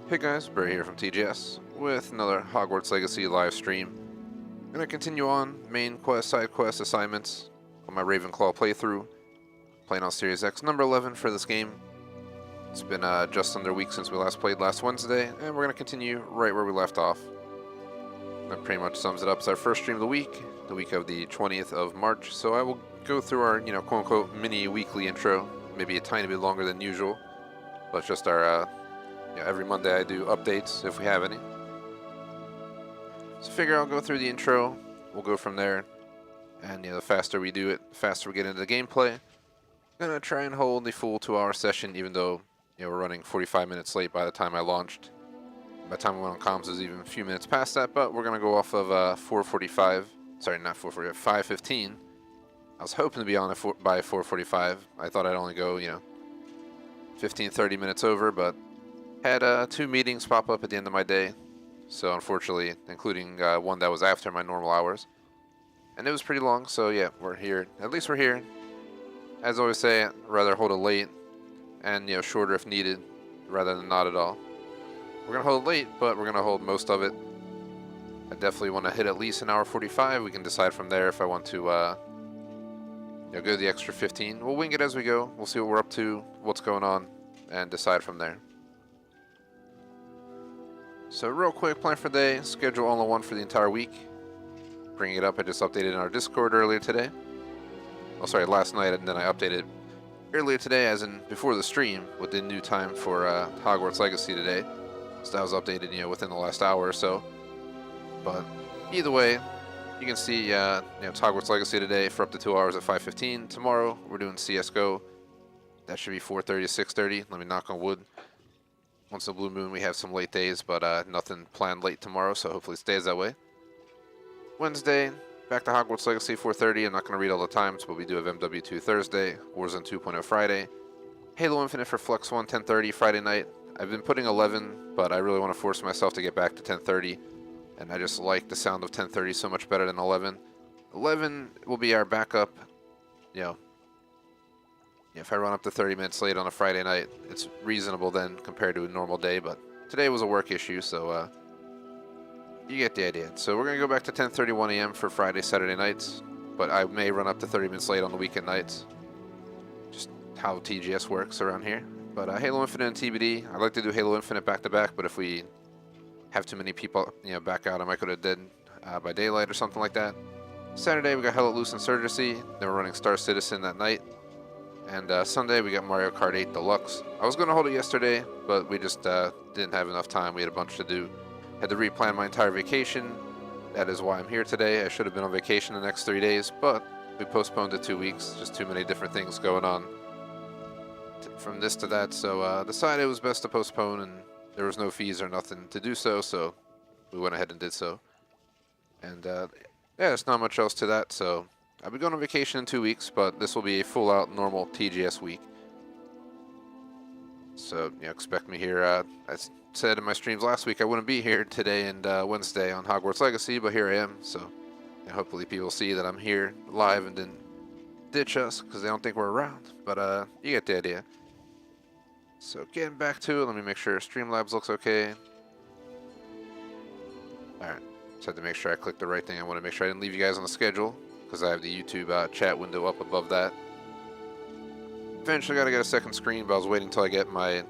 Hey guys, Barry here from TGS with another Hogwarts Legacy live stream. I'm going to continue on main quest, side quest assignments on my Ravenclaw playthrough, playing on Series X number 11 for this game. It's been just under a week since we last played last Wednesday, and we're going to continue right where we left off. That pretty much sums it up. It's our first stream of the week of the 20th of March, so I will go through our, quote-unquote mini weekly intro, maybe a tiny bit longer than usual, but it's just our every Monday I do updates if we have any. So figure I'll go through the intro, we'll go from there, and the faster we do it, the faster we get into the gameplay. I'm gonna try and hold the full 2-hour session, even though we're running 45 minutes late by the time I launched. By the time we went on comms, it was even a few minutes past that, but we're gonna go off of 4:45. Sorry, not 4:45, 5:15. I was hoping to be on it by 4:45. I thought I'd only go 15-30 minutes over, but had 2 meetings pop up at the end of my day, so unfortunately, including one that was after my normal hours. And it was pretty long, so yeah, we're here. At least we're here. As I always say, I'd rather hold it late and shorter if needed, rather than not at all. We're going to hold it late, but we're going to hold most of it. I definitely want to hit at least an hour 45. We can decide from there if I want to go the extra 15. We'll wing it as we go. We'll see what we're up to, what's going on, and decide from there. So real quick, plan for the day, schedule all in one for the entire week. Bringing it up, I just updated in our Discord earlier today. Oh, sorry, last night, and then I updated earlier today, as in before the stream, with the new time for Hogwarts Legacy today. So that was updated, within the last hour or so. But either way, you can see, it's Hogwarts Legacy today for up to 2 hours at 5:15. Tomorrow, we're doing CSGO. That should be 4:30 to 6:30. Let me knock on wood. Once in a blue moon, we have some late days, but nothing planned late tomorrow, so hopefully it stays that way. Wednesday, back to Hogwarts Legacy, 4:30. I'm not going to read all the times, but we do have MW2 Thursday, Warzone 2.0 Friday, Halo Infinite for Flex 1, 10:30 Friday night. I've been putting 11, but I really want to force myself to get back to 10:30, and I just like the sound of 10:30 so much better than 11. 11 will be our backup, if I run up to 30 minutes late on a Friday night, it's reasonable then compared to a normal day, but today was a work issue, so you get the idea. So we're going to go back to 10:31 a.m. for Friday, Saturday nights, but I may run up to 30 minutes late on the weekend nights. Just how TGS works around here. But Halo Infinite and TBD, I'd like to do Halo Infinite back-to-back, but if we have too many people back out, I might go to Dead by Daylight or something like that. Saturday, we got Hell Let Loose Insurgency, then we're running Star Citizen that night. And Sunday, we got Mario Kart 8 Deluxe. I was going to hold it yesterday, but we just didn't have enough time. We had a bunch to do. Had to replan my entire vacation. That is why I'm here today. I should have been on vacation the next 3 days, but we postponed it 2 weeks. Just too many different things going on from this to that. So decided it was best to postpone, and there was no fees or nothing to do so, so we went ahead and did so. And yeah, there's not much else to that, so I'll be going on vacation in 2 weeks, but this will be a full-out normal TGS week. So, expect me here. I said in my streams last week I wouldn't be here today and Wednesday on Hogwarts Legacy, but here I am. So, hopefully people see that I'm here live and didn't ditch us because they don't think we're around. But you get the idea. So, getting back to it, let me make sure Streamlabs looks okay. Alright, just had to make sure I clicked the right thing. I want to make sure I didn't leave you guys on the schedule, because I have the YouTube chat window up above that. Eventually got to get a second screen, but I was waiting until I get my,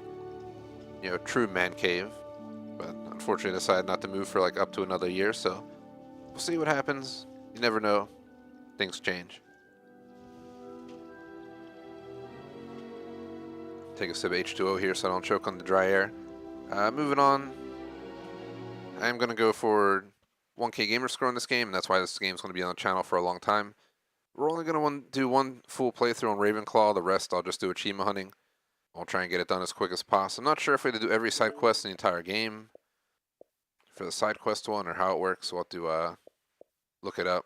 true man cave. But unfortunately I decided not to move for like up to another year, so we'll see what happens. You never know. Things change. Take a sip of H2O here so I don't choke on the dry air. Moving on. I am going to go for 1K gamer score in this game, and that's why this game is going to be on the channel for a long time. We're only going to do one full playthrough on Ravenclaw. The rest I'll just do achievement hunting. I'll try and get it done as quick as possible. I'm not sure if we have to do every side quest in the entire game for the side quest one or how it works, so I'll have to look it up.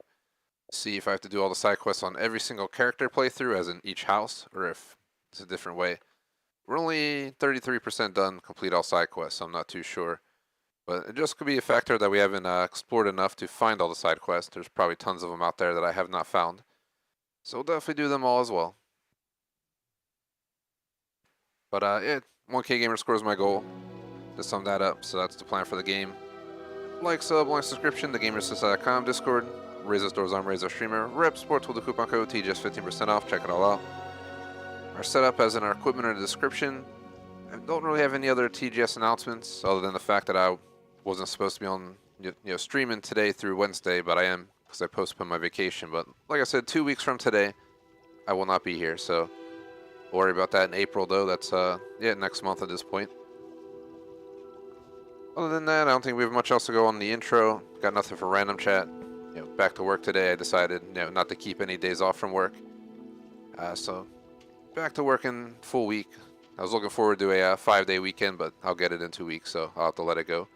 See if I have to do all the side quests on every single character playthrough, as in each house, or if it's a different way. We're only 33% done, complete all side quests, so I'm not too sure. But it just could be a factor that we haven't explored enough to find all the side quests. There's probably tons of them out there that I have not found. So we'll definitely do them all as well. But yeah, 1K gamer score is my goal. to sum that up. So that's the plan for the game. Like, sub, like, subscription, thegamersociety.com, Discord, Razer stores on Razer Streamer, Rep Sports with the coupon code TGS 15% off. Check it all out. Our setup, as in our equipment in the description. I don't really have any other TGS announcements other than the fact that I wasn't supposed to be on streaming today through Wednesday, but I am because I postponed my vacation. But like I said, 2 weeks from today, I will not be here. So don't worry about that in April, though. That's next month at this point. Other than that, I don't think we have much else to go on the intro. Got nothing for random chat. Back to work today. I decided not to keep any days off from work. So back to working full week. I was looking forward to a 5-day weekend, but I'll get it in 2 weeks, so I'll have to let it go.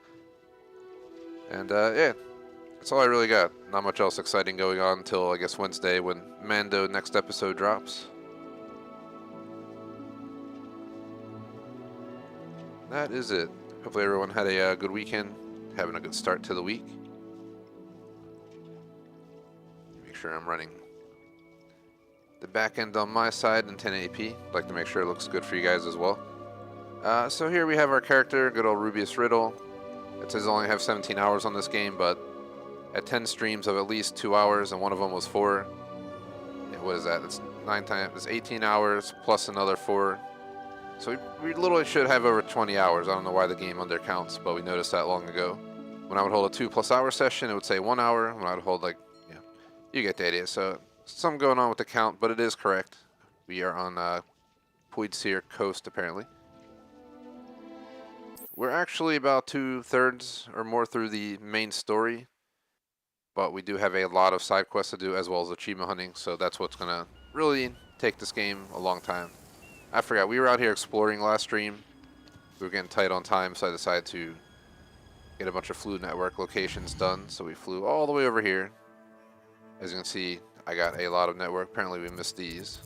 And that's all I really got. Not much else exciting going on until I guess Wednesday when Mando next episode drops. That is it. Hopefully everyone had a good weekend, having a good start to the week. Make sure I'm running the back end on my side in 1080p. Like to make sure it looks good for you guys as well. So here we have our character, good old Rubius Riddle. It says I only have 17 hours on this game, but at 10 streams of at least 2 hours, and one of them was 4. What is that? It's 9 times. It's 18 hours plus another 4. So we literally should have over 20 hours. I don't know why the game undercounts, but we noticed that long ago. When I would hold a 2+ hour session, it would say 1 hour. When I would hold you get the idea. So something going on with the count, but it is correct. We are on Poidsir Coast, apparently. We're actually about 2/3 or more through the main story, but we do have a lot of side quests to do as well as achievement hunting, so that's what's going to really take this game a long time. I forgot, we were out here exploring last stream. We were getting tight on time, so I decided to get a bunch of Flu Network locations done, so we flew all the way over here. As you can see, I got a lot of network. Apparently we missed these.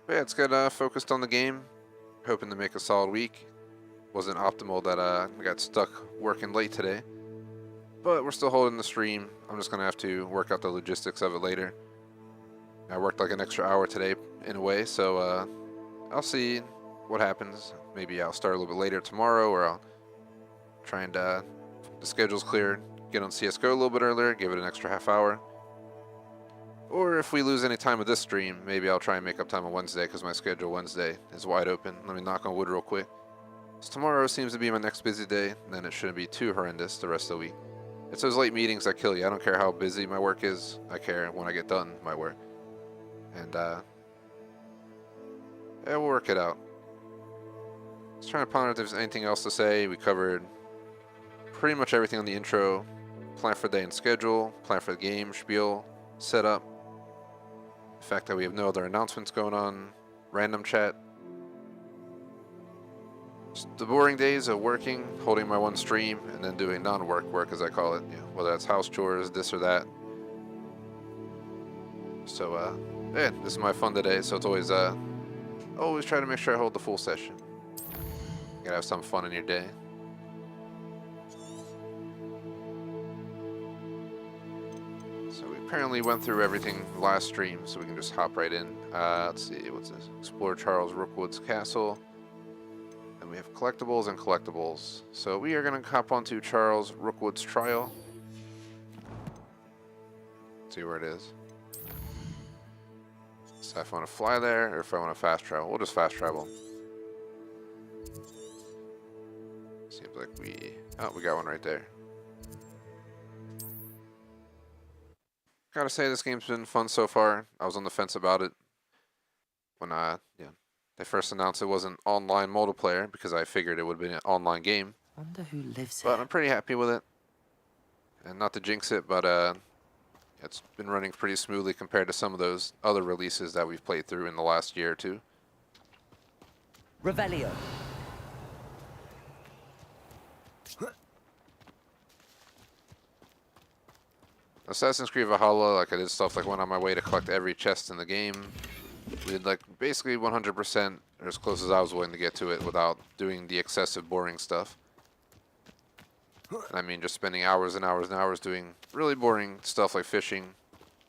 But yeah, it's got focused on the game. Hoping to make a solid week. Wasn't optimal that I got stuck working late today. But we're still holding the stream. I'm just going to have to work out the logistics of it later. I worked like an extra hour today in a way, so I'll see what happens. Maybe I'll start a little bit later tomorrow, or I'll try and, the schedule's clear, get on CSGO a little bit earlier, give it an extra half hour. Or if we lose any time with this stream, maybe I'll try and make up time on Wednesday, because my schedule Wednesday is wide open. Let me knock on wood real quick. So tomorrow seems to be my next busy day, and then it shouldn't be too horrendous the rest of the week. It's those late meetings that kill you. I don't care how busy my work is. I care when I get done my work. And, yeah, we'll work it out. Just trying to ponder if there's anything else to say. We covered pretty much everything on the intro. Plan for the day and schedule, plan for the game, spiel, setup. The fact that we have no other announcements going on, random chat. Just the boring days of working, holding my one stream, and then doing non-work work, as I call it. Whether that's house chores, this or that. So, yeah, this is my fun today, so it's always try to make sure I hold the full session. You gotta have some fun in your day. So we apparently went through everything last stream, so we can just hop right in. Let's see, what's this? Explore Charles Rookwood's castle. And we have collectibles and collectibles. So we are gonna hop onto Charles Rookwood's trial. See where it is. So if I want to fly there, or if I want to fast travel, we'll just fast travel. Seems like we got one right there. Gotta say, this game's been fun so far. I was on the fence about it when they first announced it wasn't online multiplayer, because I figured it would be an online game. Wonder who lives but here. I'm pretty happy with it. And not to jinx it, but it's been running pretty smoothly compared to some of those other releases that we've played through in the last year or two. Revelio. Assassin's Creed Valhalla, like I did stuff like went on my way to collect every chest in the game. We did like basically 100%, or as close as I was willing to get to it without doing the excessive boring stuff. And I mean just spending hours and hours and hours doing really boring stuff like fishing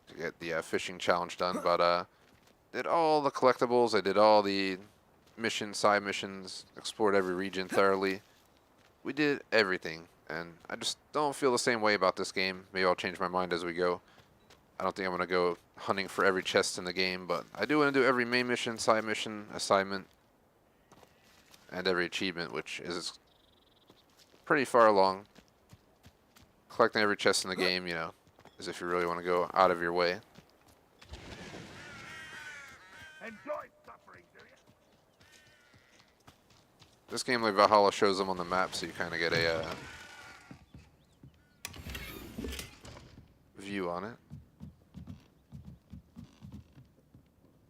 to get the fishing challenge done. But did all the collectibles, I did all the missions, side missions, explored every region thoroughly. We did everything, and I just don't feel the same way about this game. Maybe I'll change my mind as we go. I don't think I'm going to go hunting for every chest in the game, but I do want to do every main mission, side mission, assignment, and every achievement, which is pretty far along. Collecting every chest in the game, you know, is if you really want to go out of your way. Enjoy suffering, do you? This game, like Valhalla, shows them on the map, so you kind of get a view on it.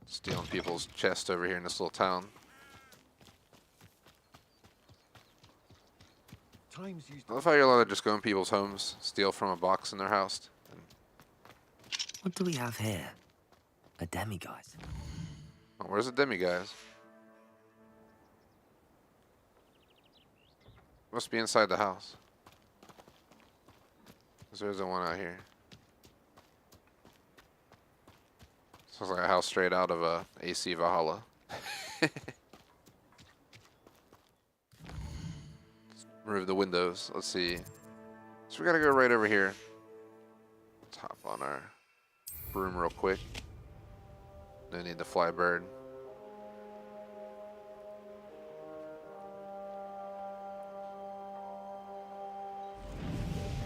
Stealing people's chests over here in this little town. I love how you're allowed to just go in people's homes, steal from a box in their house. What do we have here? A demiguise. Oh, where's the demiguise? Must be inside the house. 'Cause there isn't one out here. Sounds like a house straight out of AC Valhalla. Remove the windows. Let's see. So we gotta go right over here. Let's hop on our broom real quick. No need to fly bird.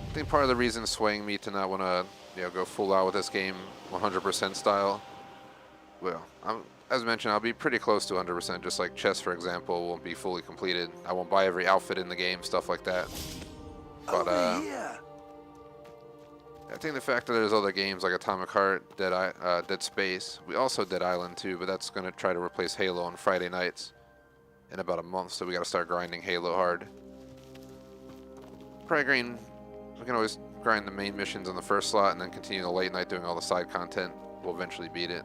I think part of the reason swaying me to not want to, go full out with this game 100% style. Well, as mentioned, I'll be pretty close to 100%, just like chess, for example, won't be fully completed. I won't buy every outfit in the game, stuff like that. But I think the fact that there's other games like Atomic Heart, Dead Space, we also Dead Island too, but that's going to try to replace Halo on Friday nights in about a month, so we got to start grinding Halo hard. We can always grind the main missions on the first slot and then continue the late night doing all the side content. We'll eventually beat it.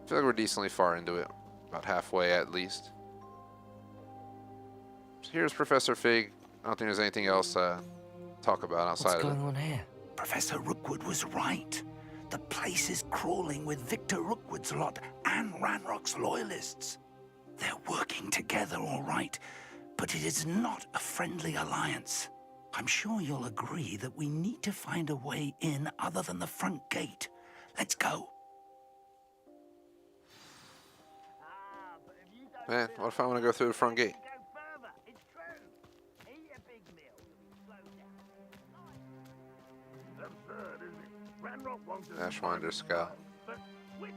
I feel like we're decently far into it, about halfway at least. So here's Professor Fig. I don't think there's anything else to talk about outside of it. What's going on here? Professor Rookwood was right. The place is crawling with Victor Rookwood's lot and Ranrock's loyalists. They're working together, all right, but it is not a friendly alliance. I'm sure you'll agree that we need to find a way in other than the front gate. Let's go. Man, what if I want to go through the front gate? Ashwinder Scout. You're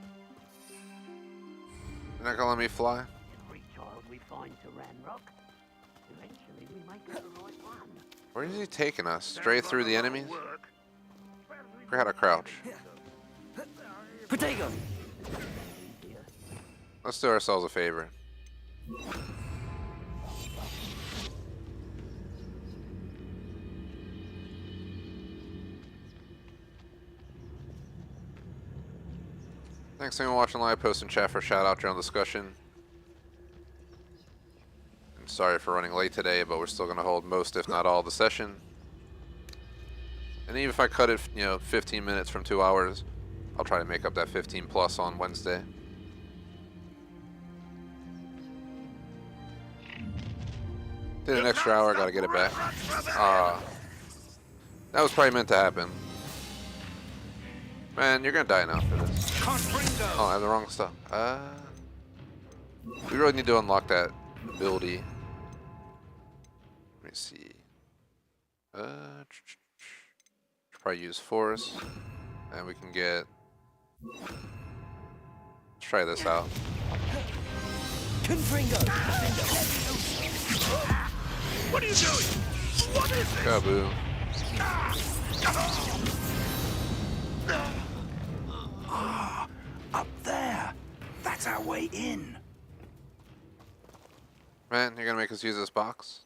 not gonna let me fly? Every child we find to Ranrock, eventually we make it the right one. Where is he taking us? Straight through the enemies? Forgot how to crouch. Potato! Let's do ourselves a favor. Thanks for watching live, post in chat for a shout out during the discussion. And sorry for running late today, but we're still going to hold most, if not all, of the session. And even if I cut it, 15 minutes from 2 hours, I'll try to make up that 15 plus on Wednesday. Did an extra hour, gotta get it back. That was probably meant to happen. Man, you're gonna die now for this. Oh, I have the wrong stuff. We really need to unlock that ability. Let me see. Should probably use Force. And we can get... Let's try this out. What are you doing? What is this? Kaboom. Up there. That's our way in. Man, you're gonna make us use this box?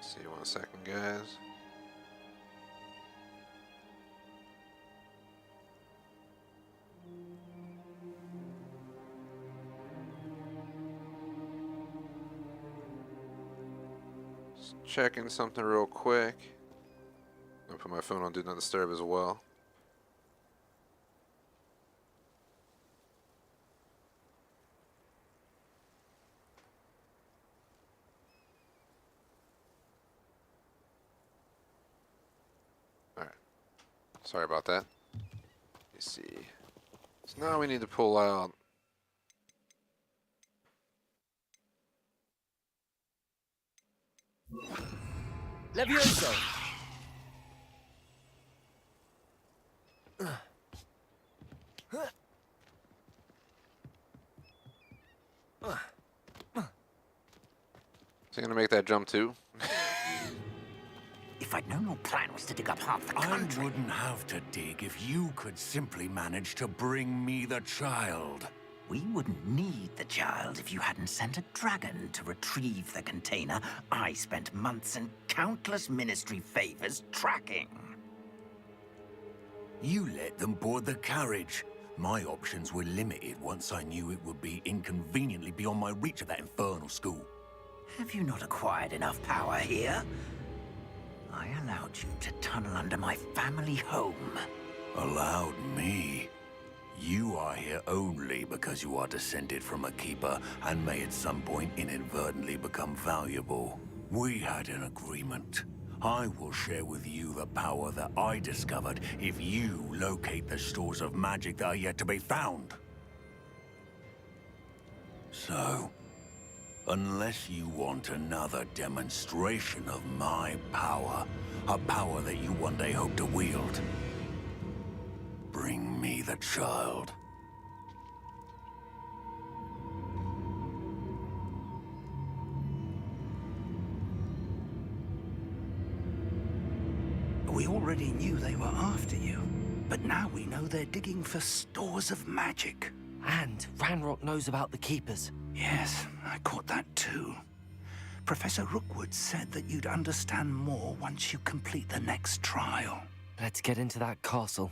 See, 1 second, guys. Just checking something real quick. I'm gonna put my phone on Do Not Disturb as well. Alright. Sorry about that. Let me see. So now we need to pull out Levioso! Is he gonna make that jump too? If I'd known your plan was to dig up half the I country... wouldn't have to dig if you could simply manage to bring me the child. We wouldn't need the child if you hadn't sent a dragon to retrieve the container I spent months and countless ministry favors tracking. You let them board the carriage. My options were limited once I knew it would be inconveniently beyond my reach of that infernal school. Have you not acquired enough power here? I allowed you to tunnel under my family home. Allowed me? You are here only because you are descended from a keeper and may at some point inadvertently become valuable. We had an agreement. I will share with you the power that I discovered if you locate the stores of magic that are yet to be found. So, unless you want another demonstration of my power, a power that you one day hope to wield, bring me the child. We already knew they were after you, but now we know they're digging for stores of magic. And Ranrock knows about the Keepers. Yes, I caught that too. Professor Rookwood said that you'd understand more once you complete the next trial. Let's get into that castle.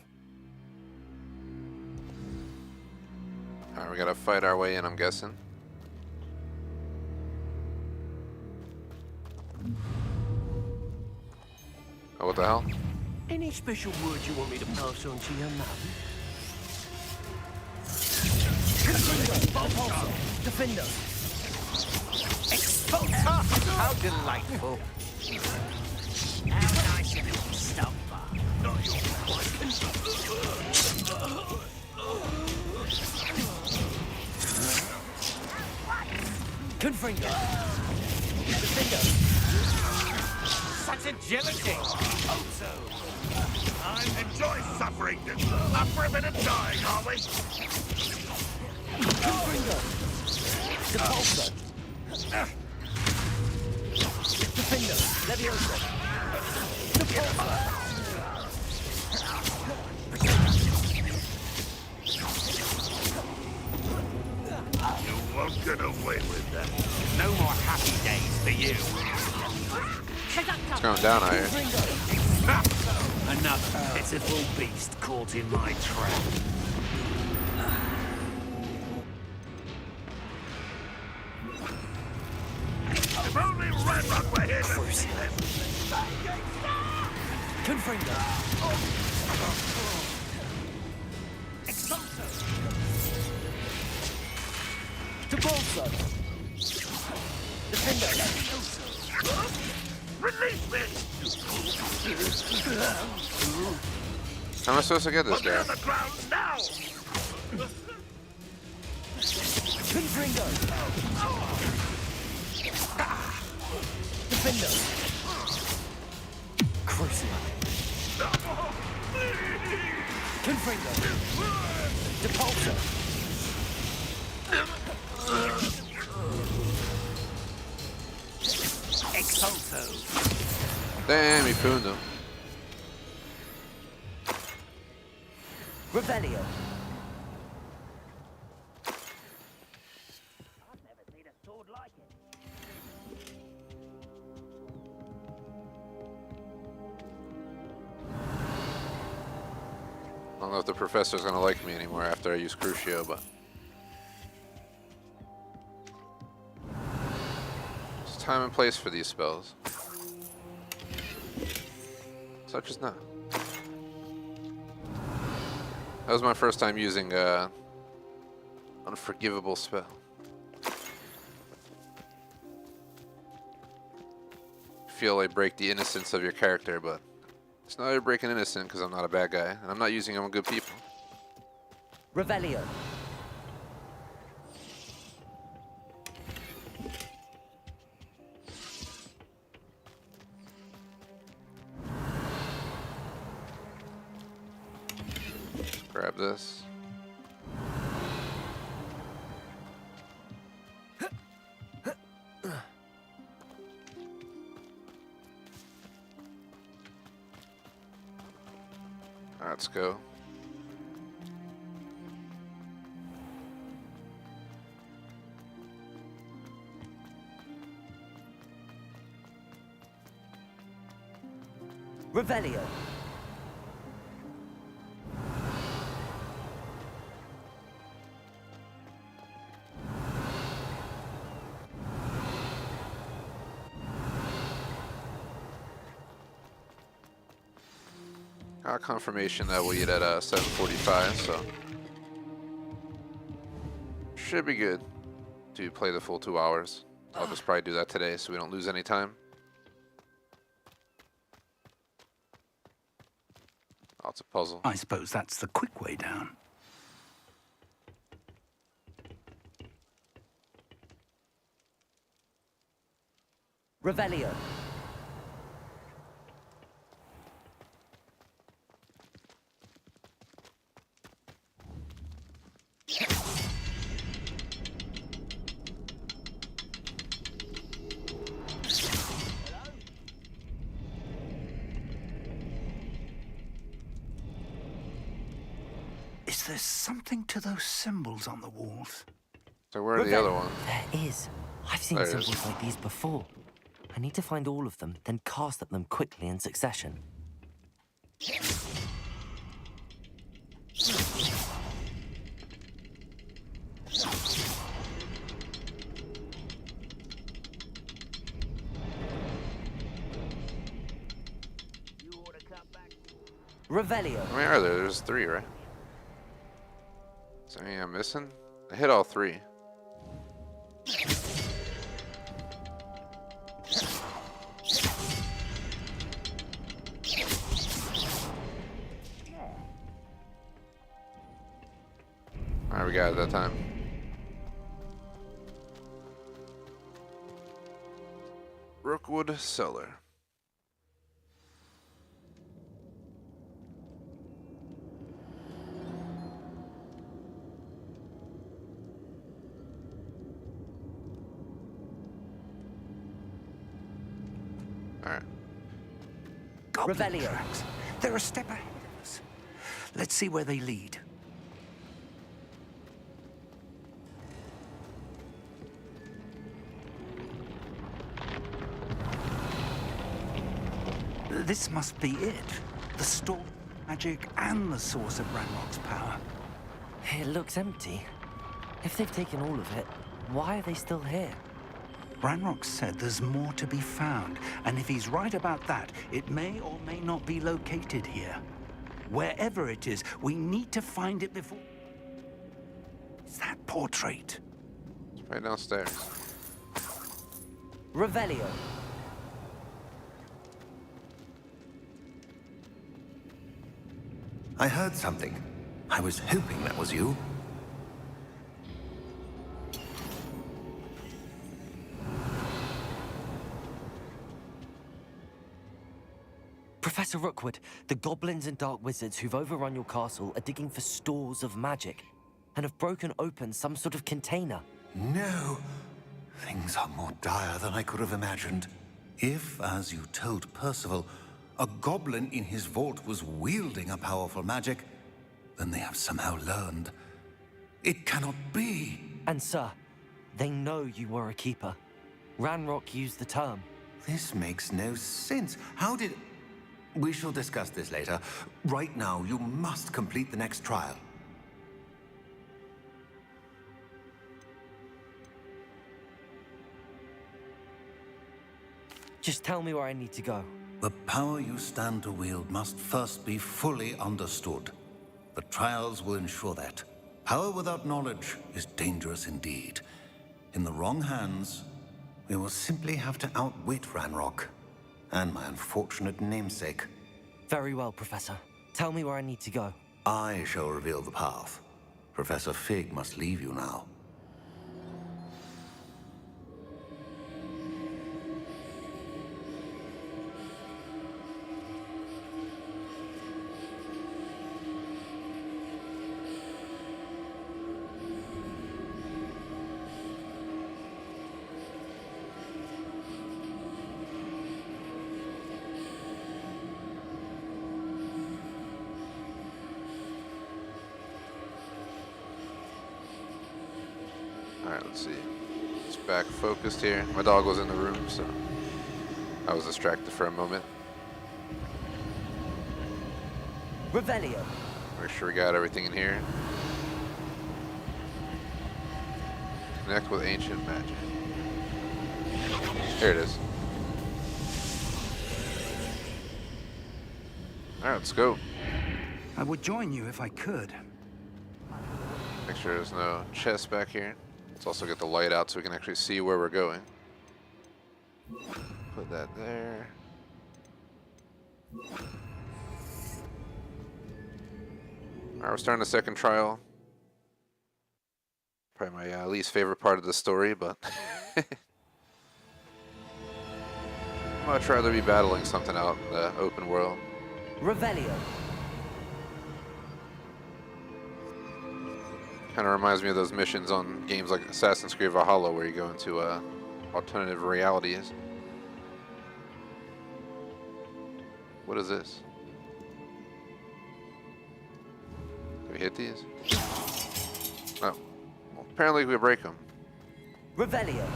Alright, we gotta fight our way in, I'm guessing. Oh, what the hell? Any special word you want me to pass on to your mum? Defender! Expulsor! How delightful! How nice of you to stop by. Not your Confringo! Defender! Such agility! Also! I enjoy suffering. Up for a bit of dying, are we? Confringo! Depulso! Defender! Leviosa! Depulso! You won't get away with that. No more happy days for you. It's going down, I hear. Another pitiful beast caught in my trap. If only Ravenclaw were here to see this. Confringo! Depulso! Defender! Release me! How am I supposed to get this Put me guy? on the ground now! Confringo! Defender! Crucify! Confringo! Depulso! Exalto. Damn, he pooned him. Revelio! I've never seen a sword like it. I don't know if the professor's gonna like me anymore after I use Crucio, but... There's time and place for these spells. Such as not. That was my first time using unforgivable spell. Feel like break the innocence of your character, but it's not a breaking innocent because I'm not a bad guy and I'm not using them on good people. Revelio. Grab this. Alright, let's go. Revelio. Got confirmation that we'll eat at 7:45, so should be good to play the full 2 hours. I'll just probably do that today so we don't lose any time. Oh, it's a puzzle. I suppose that's the quick way down. Revelio. Is there something to those symbols on the walls? So where are the other ones? There is. I've seen There is. symbols like these before. I need to find all of them, then cast at them quickly in succession. You ought to cut back. Revelio. How many are there? There's 3, right? Is there any I'm missing? I hit all 3. Alright, we got it that time. Rookwood Cellar. Alright. Goblin Revelio. tracks. They're a step ahead of us. Let's see where they lead. This must be it. The store, magic, and the source of Ranrock's power. It looks empty. If they've taken all of it, why are they still here? Ranrock said there's more to be found, and if he's right about that, it may or may not be located here. Wherever it is, we need to find it before... It's that portrait. It's right downstairs. Revelio. I heard something. I was hoping that was you. Professor Rookwood, the goblins and dark wizards who've overrun your castle are digging for stores of magic and have broken open some sort of container. No. Things are more dire than I could have imagined. If, as you told Percival, a goblin in his vault was wielding a powerful magic, then they have somehow learned. It cannot be. And sir, they know you were a keeper. Ranrock used the term. This makes no sense. How did... We shall discuss this later. Right now, you must complete the next trial. Just tell me where I need to go. The power you stand to wield must first be fully understood. The trials will ensure that. Power without knowledge is dangerous indeed. In the wrong hands, we will simply have to outwit Ranrock and my unfortunate namesake. Very well, Professor. Tell me where I need to go. I shall reveal the path. Professor Fig must leave you now. Alright, let's see. It's back focused here. My dog was in the room, so I was distracted for a moment. Revelio. Make sure we got everything in here. Connect with ancient magic. Here it is. Alright, let's go. I would join you if I could. Make sure there's no chest back here. Let's also get the light out so we can actually see where we're going. Put that there. Alright, we're starting the second trial. Probably my least favorite part of the story, but I'd much rather be battling something out in the open world. Revelio. Kind of reminds me of those missions on games like Assassin's Creed Valhalla where you go into alternative realities. What is this? Do we hit these? Oh. Well, apparently we break them. Revelio.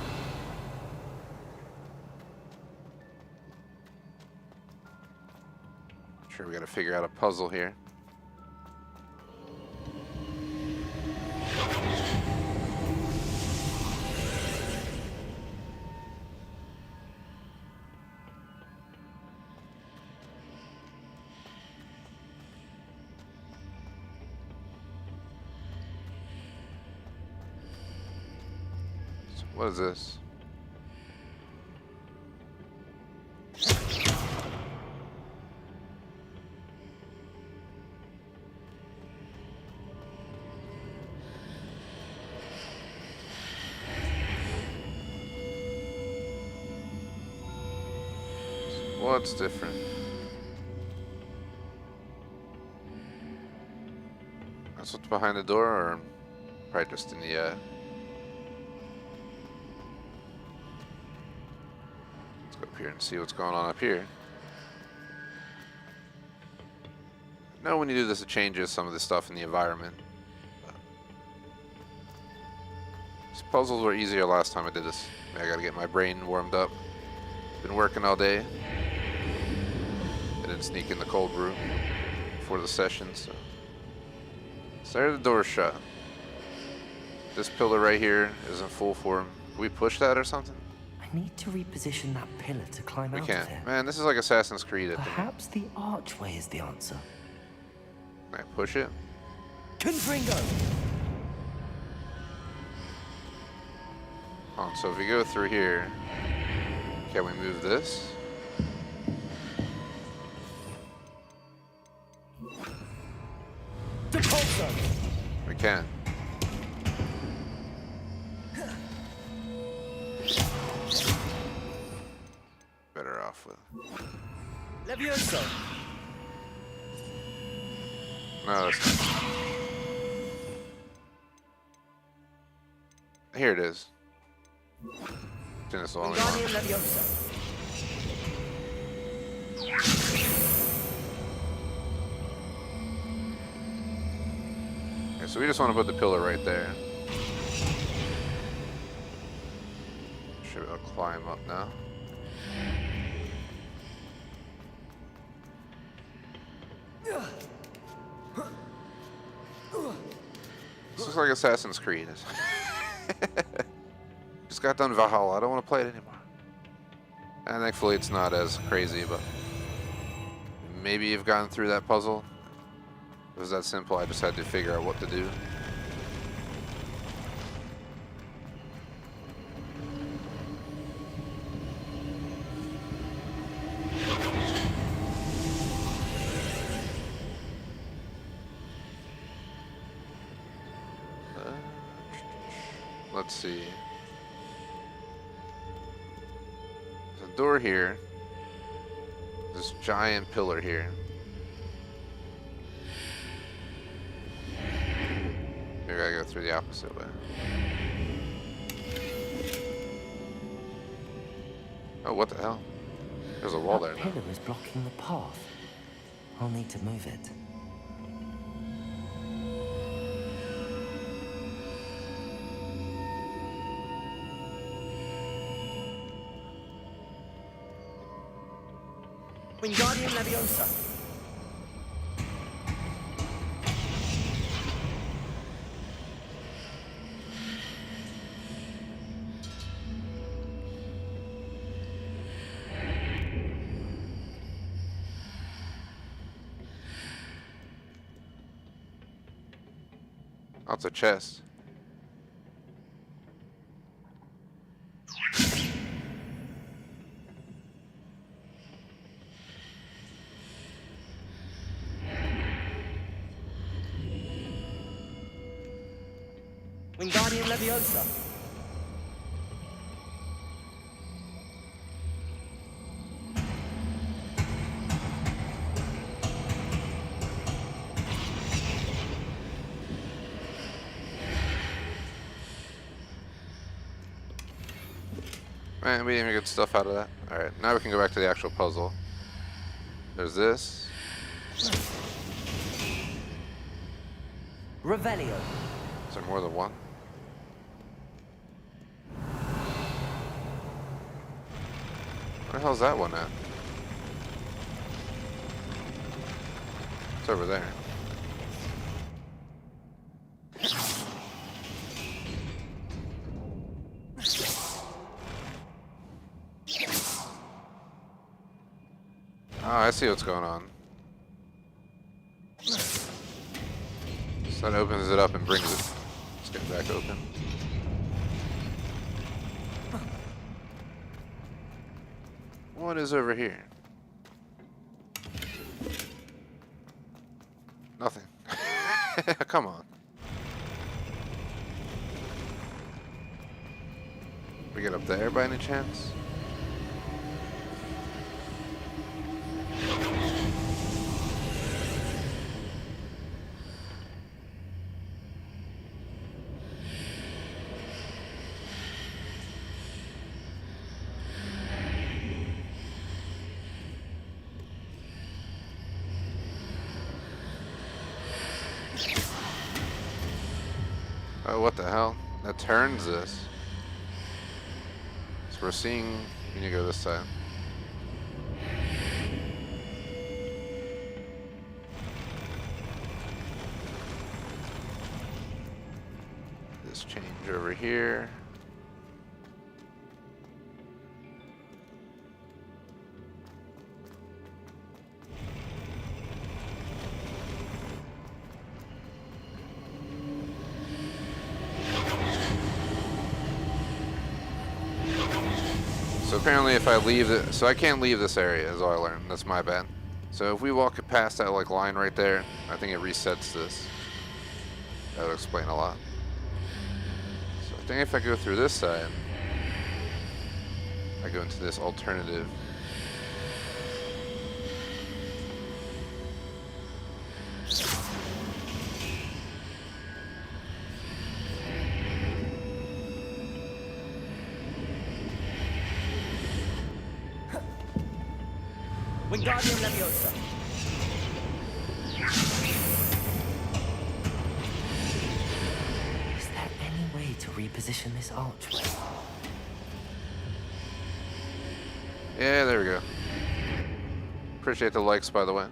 Sure, we gotta figure out a puzzle here. What is this? What's different? That's what's behind the door, or probably just in the let's go up here and see what's going on up here. No, when you do this, it changes some of the stuff in the environment. These puzzles were easier last time I did this. I gotta get my brain warmed up. Been working all day. I didn't sneak in the cold brew before the session, so. Sorry, the door's shut. This pillar right here is in full form. Can we push that or something? I need to reposition that pillar to climb We out can't. of here. Man, this is like Assassin's Creed. Perhaps the archway is the answer. Can I push it? Confringo! Oh, so if we go through here, can we move this? Depulso! We can. Better off with. Levioso! No, that's not. Here it is. I think that's the only Wingardium one. Leviosa! Okay, so we just want to put the pillar right there. Should be able to climb up now. This looks like Assassin's Creed. Just got done Valhalla. I don't want to play it anymore. And thankfully it's not as crazy, but maybe you've gotten through that puzzle. It was that simple, I just had to figure out what to do. Let's see. There's a door here. This giant pillar here. Maybe I gotta go through the opposite way. Oh, what the hell? There's a wall there That now. pillar is blocking the path. I'll need to move it. Wingardium Leviosa. Oh, it's a chest. Wingardium Leviosa. Man, we didn't even get stuff out of that. Alright, now we can go back to the actual puzzle. There's this. Revelio. Is there more than one? Where the hell's that one at? It's over there. Oh, I see what's going on. So that opens it up and brings it. Let's get it back open. What is over here? Nothing. Come on. We get up there by any chance? Oh, what the hell? That turns this. So we're seeing... We need to go this side. This change over here. So apparently if I leave it, so I can't leave this area is all I learned. That's my bad. So if we walk past that like line right there, I think it resets this. That would explain a lot. So I think if I go through this side, I go into this alternative. Wingardium Leviosa. Is there any way to reposition this archway? Yeah, there we go. Appreciate the likes, by the way.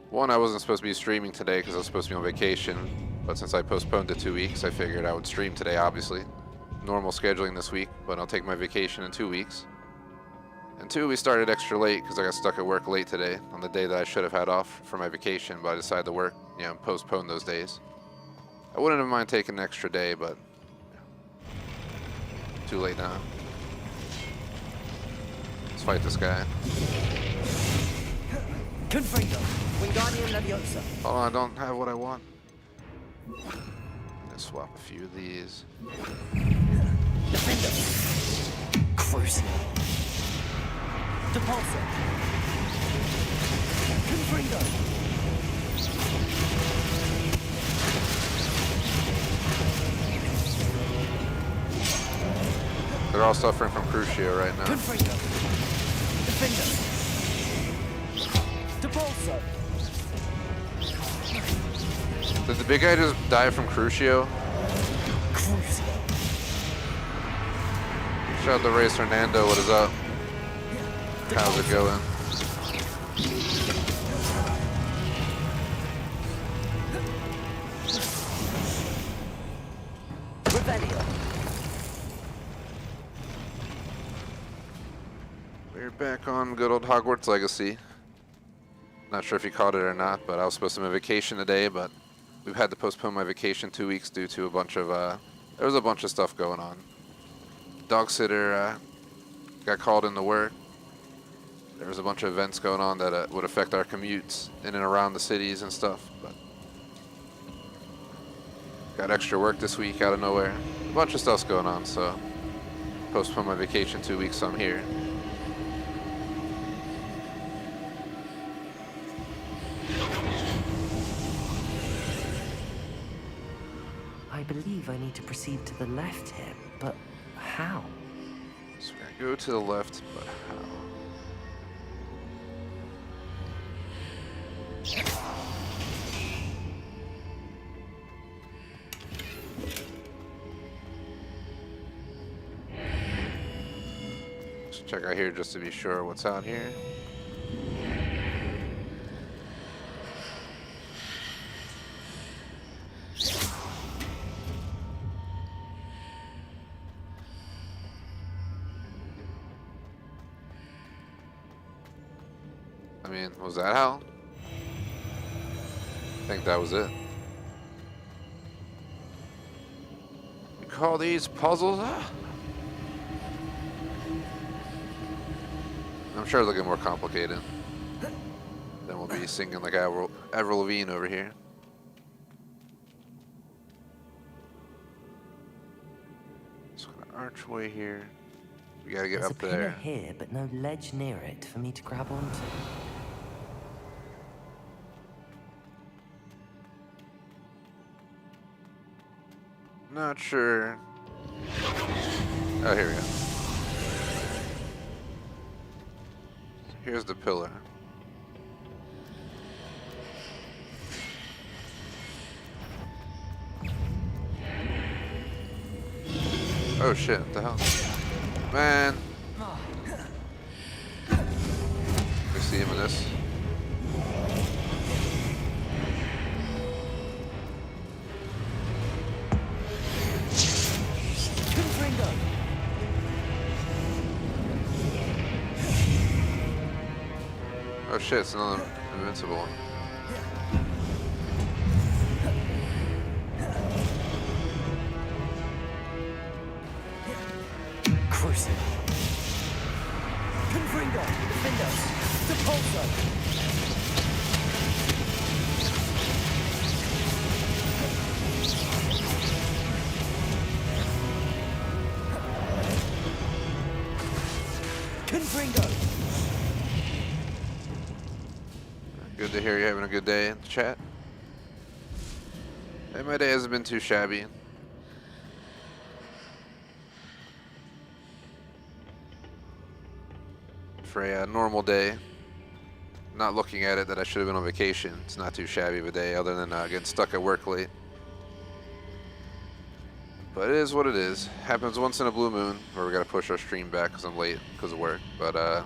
One, I wasn't supposed to be streaming today because I was supposed to be on vacation, but since I postponed it 2 weeks, I figured I would stream today, obviously. Normal scheduling this week, but I'll take my vacation in 2 weeks. And 2, we started extra late because I got stuck at work late today on the day that I should have had off for my vacation, but I decided to work, you know, postpone those days. I wouldn't have mind taking an extra day, but too late now. Let's fight this guy. Confringo, Wingardium Leviosa. Hold on, I don't have what I want. Let's swap a few of these. Defender. Crucible. Depulsor. Confringo. They're all suffering from Crucio right now. Confringo. Defender. Depulsor. Did the big guy just die from Crucio? Crucio. Shout out to Race Hernando, what is up? How's it going? Revelio. We're back on good old Hogwarts Legacy. Not sure if you caught it or not, but I was supposed to be on vacation today, but we've had to postpone my vacation 2 weeks due to a bunch of, there was a bunch of stuff going on. Dog sitter got called into work. There was a bunch of events going on that would affect our commutes in and around the cities and stuff, but got extra work this week out of nowhere. A bunch of stuff's going on, so postpone my vacation 2 weeks, so I'm here. I believe I need to proceed to the left here, but how? So we're gonna go to the left, but how? Let's check out here just to be sure what's out here. I mean, was that how? I think that was it. You call these puzzles? I'm sure they'll get more complicated. Then we'll be singing like Avril Lavigne over here. So an archway here. We gotta get There's up a there. pillar here, but no ledge near it for me to grab onto. Not sure. Oh, here we go. Here's the pillar. Oh shit, what the hell? Man. We see him in this. Oh shit, it's another invincible one. Crucible. Confringo. Defender. Depulsor. Confringo. Good to hear you're having a good day in the chat. Hey, my day hasn't been too shabby. For a normal day, not looking at it that I should have been on vacation, it's not too shabby of a day other than getting stuck at work late. But it is what it is. Happens once in a blue moon where we gotta push our stream back because I'm late because of work. But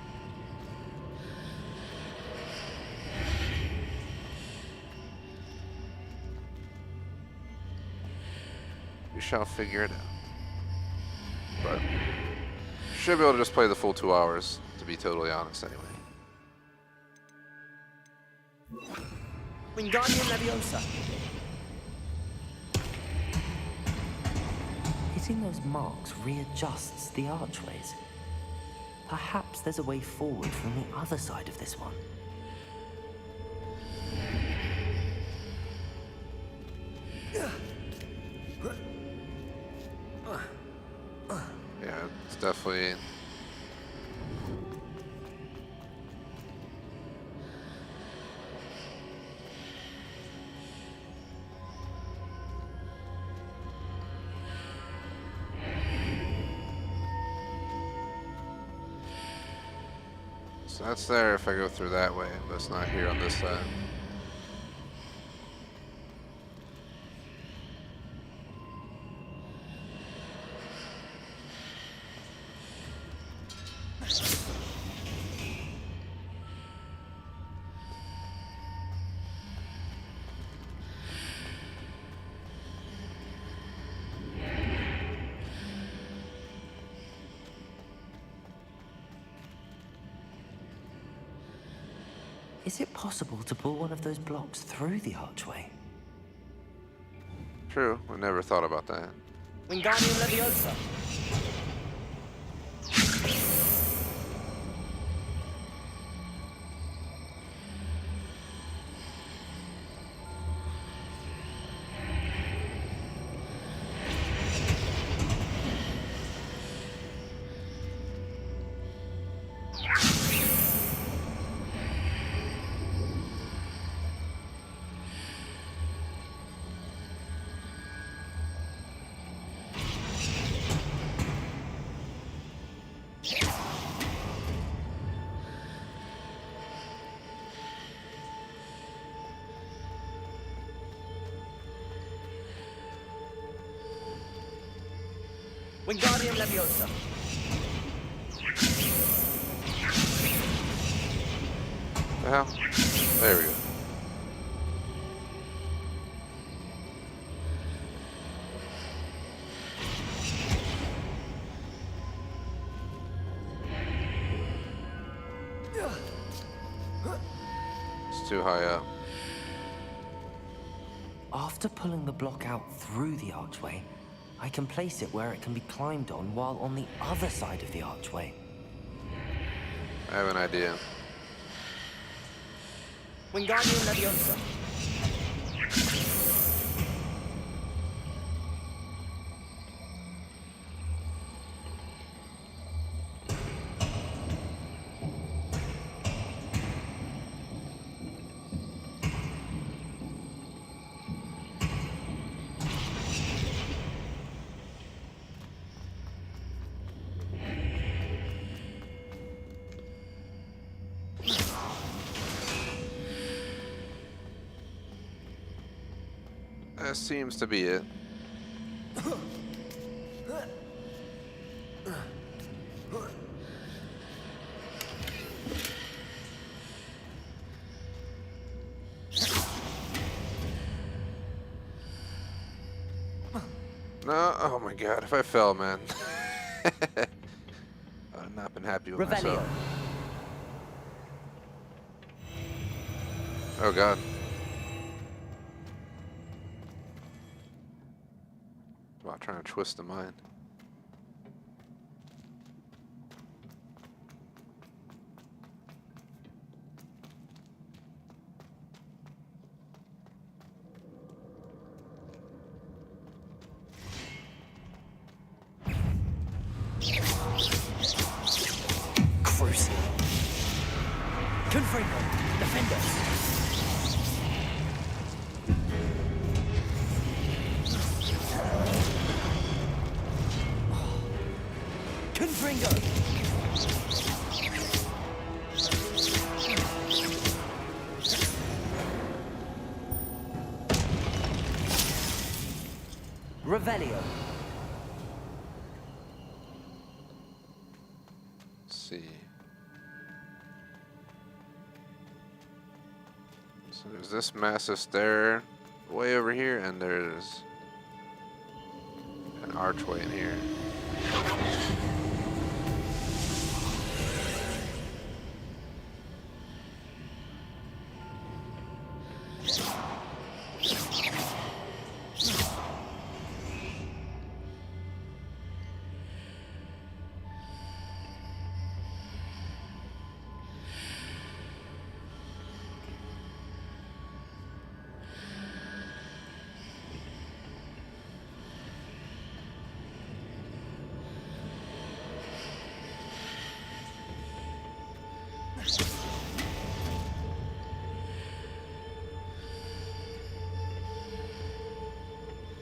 we shall figure it out. But should be able to just play the full 2 hours. to be totally honest anyway. Wingardium Leviosa. Hitting those marks readjusts the archways. Perhaps there's a way forward from the other side of this one. Yeah, it's definitely... So that's there if I go through that way, but it's not here on this side. Is it possible to pull one of those blocks through the archway? True, I never thought about that. Wingardium Leviosa. Wingardium Leviosa. The hell? There we go. It's too high up. After pulling the block out through the archway, I can place it where it can be climbed on while on the other side of the archway. I have an idea. Wingardium Leviosa. That seems to be it. No, oh my god, if I fell, man. I've not been happy with Revelio. myself. Oh god. About trying to twist the mind. Crucial. Confringo. Defenders. Confringo. Revelio. Let's see. So there's this massive stair way over here, and there's an archway in here.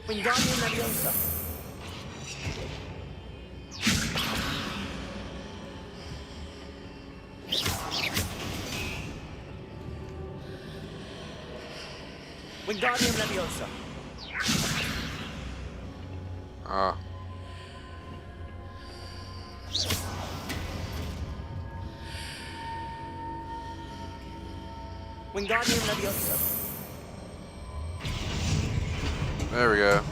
Wingardium Leviosa. Wingardium Leviosa. Ah. Wingardium Leviosa. There we go.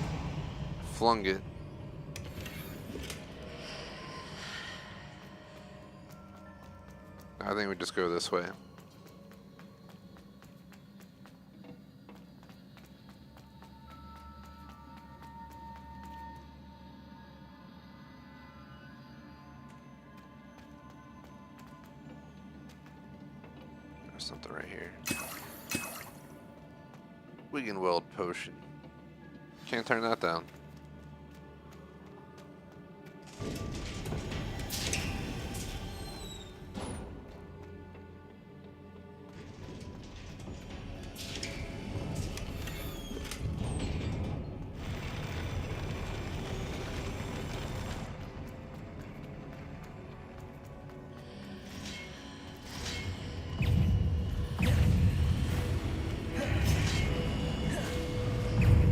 Flung it. I think we just go this way. There's something right here. Wigan Weld Potion. Can't turn that down.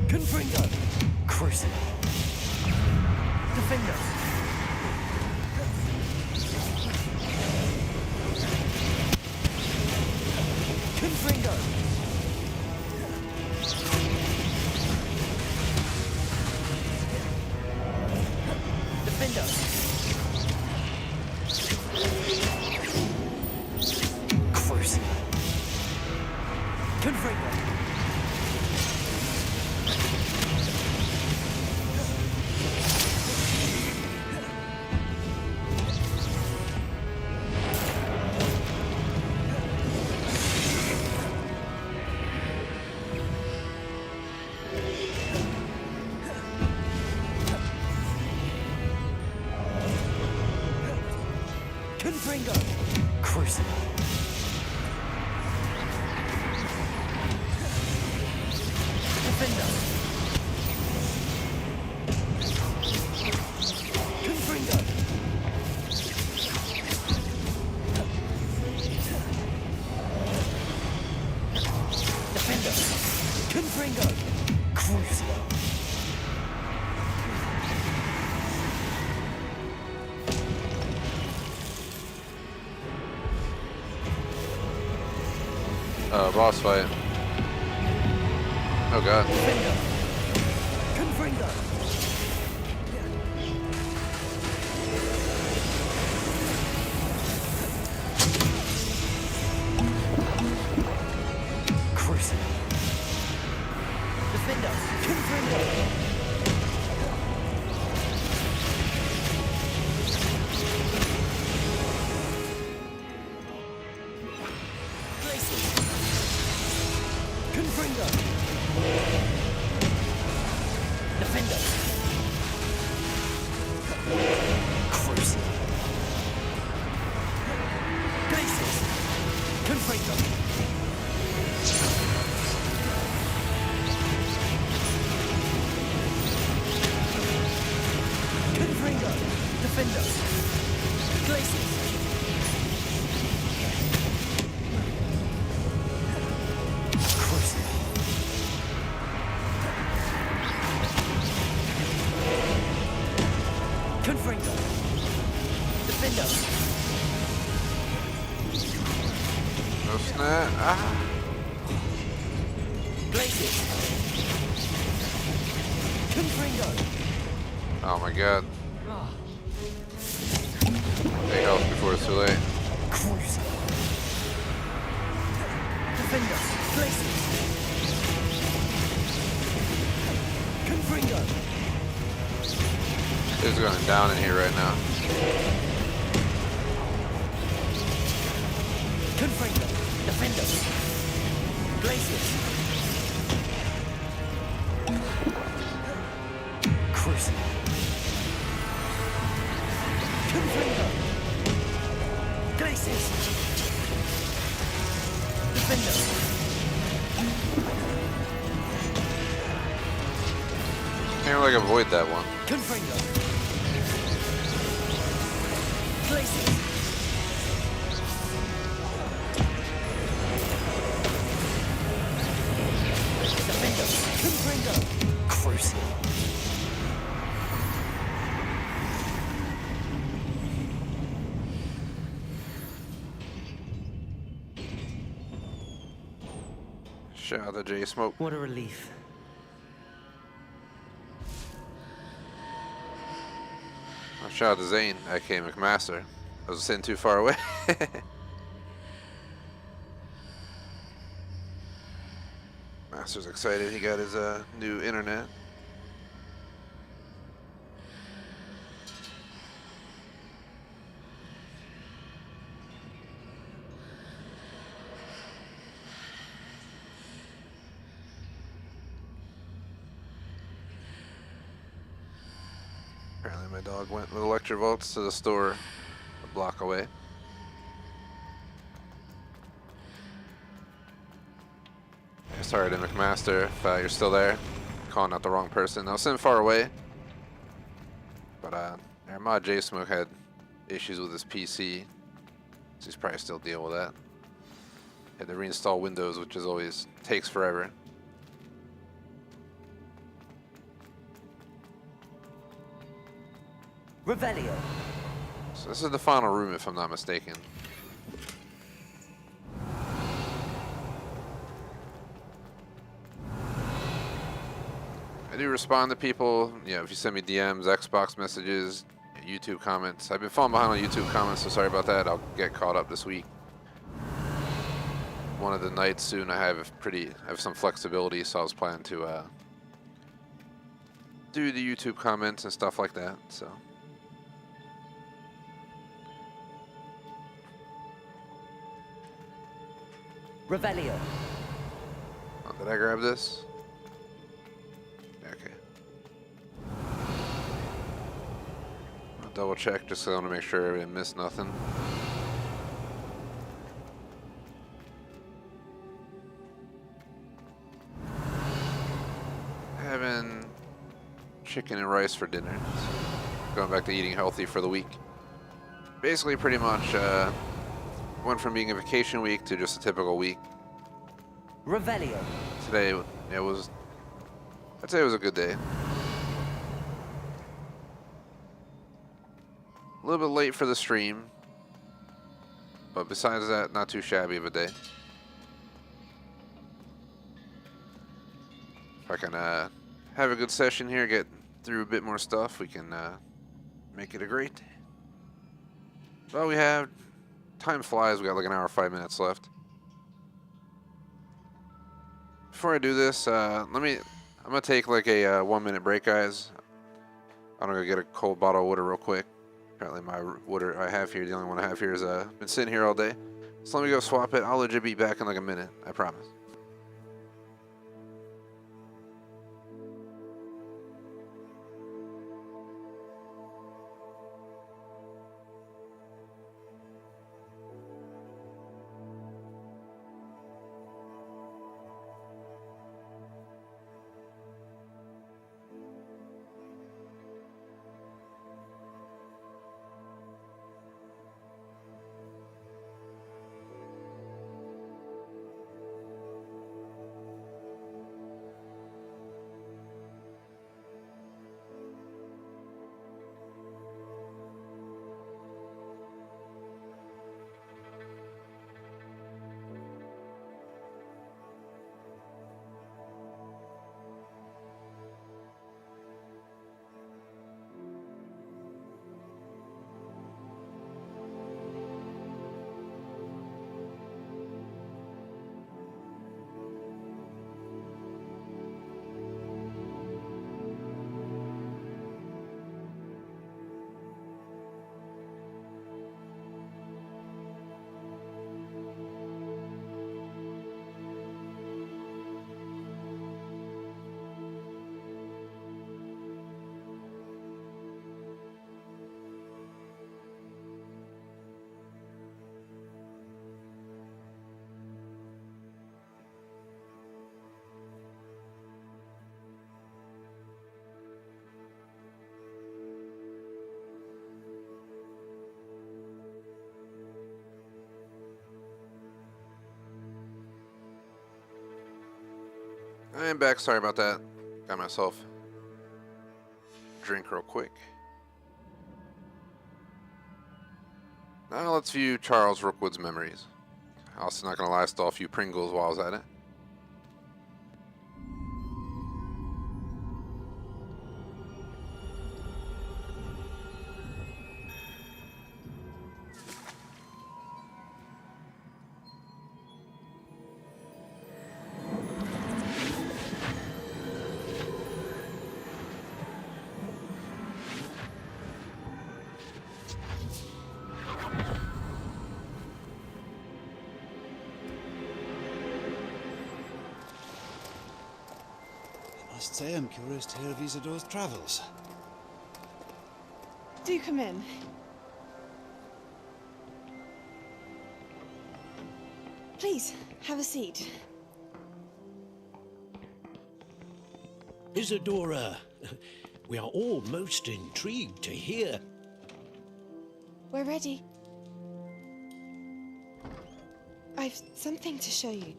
Confringo. Crucible. Defender. Confringo. Defender. Crucible. Confringo. Confringo. Crucible. Defender. Confringo. Defender. Confringo. Crucible. Boss fight. Oh god. Defender. Confringo. Crucible. Defender. Confringo. Confringo. Defender. Crucible. Bases. Confringo. Confringo. Defender. Glaciers. Confringo. Defender. No snap. Ah. Glaciers. Confringo. Oh my god. Take health before it's too late. Crucible. Defender. Glaciers. Confringo. It's going down in here right now. Confringo. Defender. Glaciers. Crucible. Confringo. Glaciers. Defender. Can't like avoid that one. Confringo. Places. Defendo. Confringo. Crucial. Shout out to J Smoke. What a relief. Shout out to Zane, aka McMaster. I was sitting too far away. Master's excited. He got his new internet. Apparently my dog went with Electrovolts to the store a block away. Yeah, sorry to McMaster if you're still there. Calling out the wrong person. I was sitting far away. But our mod J-Smoke had issues with his PC. So he's probably still dealing with that. Had to reinstall Windows, which is always takes forever. Revelio. So this is the final room, if I'm not mistaken. I do respond to people, you know, if you send me DMs, Xbox messages, YouTube comments. I've been falling behind on YouTube comments, so sorry about that. I'll get caught up this week. One of the nights soon I have some flexibility, so I was planning to do the YouTube comments and stuff like that, so. Revelio. Oh, did I grab this? Okay. I'll double check just so I want to make sure I didn't miss nothing. Having chicken and rice for dinner. So going back to eating healthy for the week. Basically, pretty much went from being a vacation week to just a typical week. Revelio. Today, I'd say it was a good day. A little bit late for the stream, but besides that, not too shabby of a day. If I can have a good session here, get through a bit more stuff, we can make it a great day. Well, we have, time flies, we got like an hour, 5 minutes left. Before I do this, I'm gonna take like a 1 minute break, guys. I'm gonna go get a cold bottle of water real quick. Apparently my water I have here, the only one I have here, is been sitting here all day. So let me go swap it. I'll legit be back in like a minute, I promise. I am back. Sorry about that. Got myself a drink real quick. Now let's view Charles Rookwood's memories. I was not gonna lie, I stole a few Pringles while I was at it. I must say I'm curious to hear of Isadore's travels. Do come in. Please, have a seat. Isadora, we are all most intrigued to hear. We're ready. I've something to show you.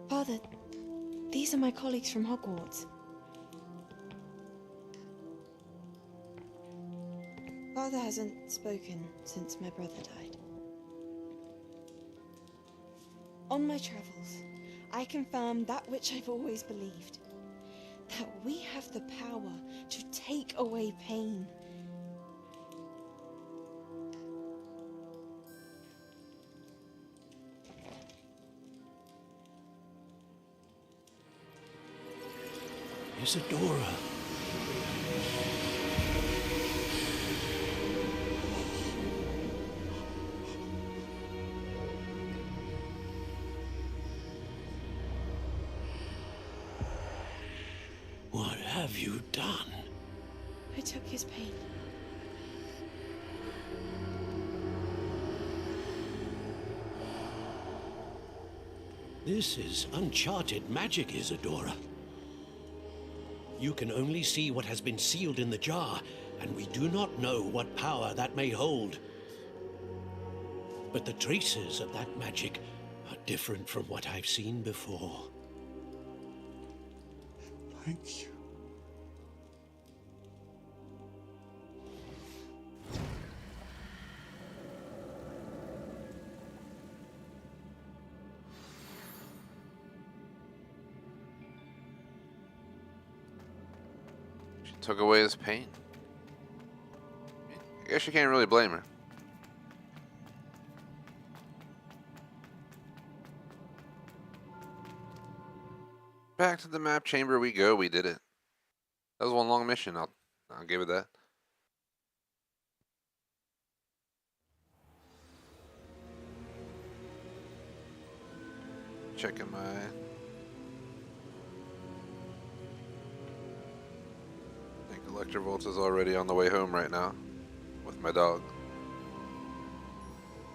Father, these are my colleagues from Hogwarts. Father hasn't spoken since my brother died. On my travels, I confirmed that which I've always believed. That we have the power to take away pain. Isadora. What have you done? I took his pain. This is uncharted magic, Isadora. You can only see what has been sealed in the jar, and we do not know what power that may hold. But the traces of that magic are different from what I've seen before. Thank you. She took away his pain. I guess you can't really blame her. Back to the map chamber we go. We did it. That was one long mission. I'll give it that. Checking my. I think Electrovolt is already on the way home right now with my dog.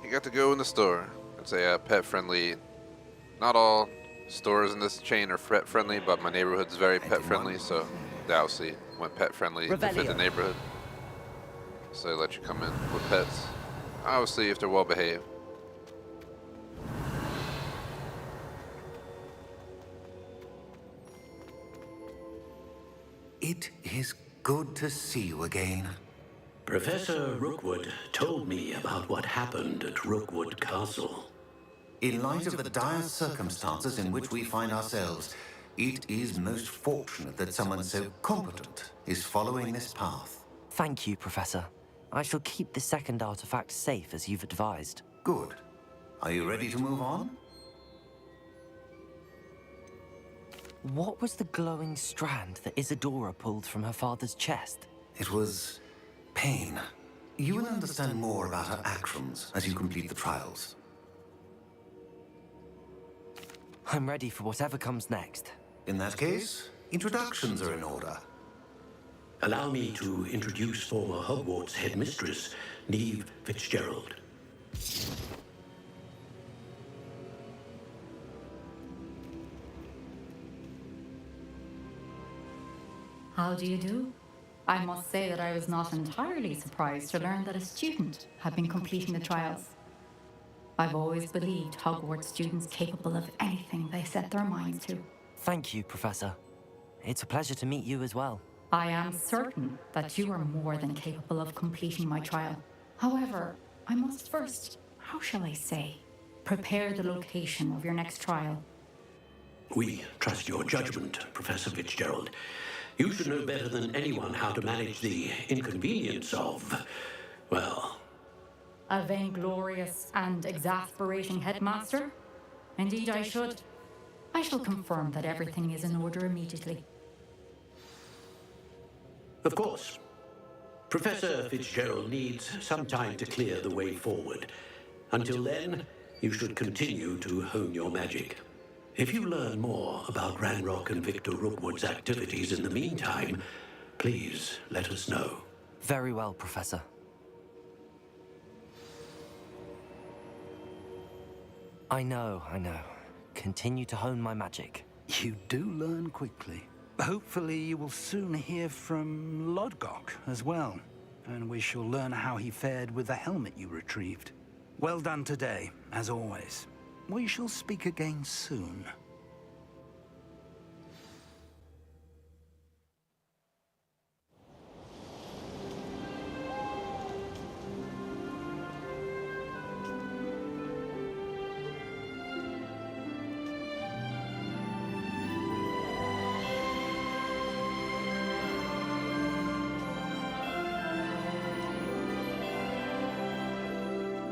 You got to go in the store. It's a pet friendly. Not all stores in this chain are pet friendly, but my neighborhood's very pet friendly, so they obviously went pet friendly to fit the neighborhood. So they let you come in with pets. Obviously, if they're well behaved. It is good to see you again. Professor Rookwood told me about what happened at Rookwood Castle. In light of the dire circumstances in which we find ourselves, it is most fortunate that someone so competent is following this path. Thank you, Professor. I shall keep the second artifact safe as you've advised. Good. Are you ready to move on? What was the glowing strand that Isadora pulled from her father's chest? It was pain. You will understand more about her actions as you complete the trials. I'm ready for whatever comes next. In that case, introductions are in order. Allow me to introduce former Hogwarts headmistress, Neve Fitzgerald. How do you do? I must say that I was not entirely surprised to learn that a student had been completing the trials. I've always believed Hogwarts students capable of anything they set their minds to. Thank you, Professor. It's a pleasure to meet you as well. I am certain that you are more than capable of completing my trial. However, I must first, how shall I say, prepare the location of your next trial. We trust your judgment, Professor Fitzgerald. You should know better than anyone how to manage the inconvenience of, well... A vainglorious and exasperating headmaster? Indeed I should. I shall confirm that everything is in order immediately. Of course. Professor Fitzgerald needs some time to clear the way forward. Until then, you should continue to hone your magic. If you learn more about Ranrock and Victor Rookwood's activities in the meantime, please let us know. Very well, Professor. I know. Continue to hone my magic. You do learn quickly. Hopefully you will soon hear from Lodgok as well, and we shall learn how he fared with the helmet you retrieved. Well done today, as always. We shall speak again soon.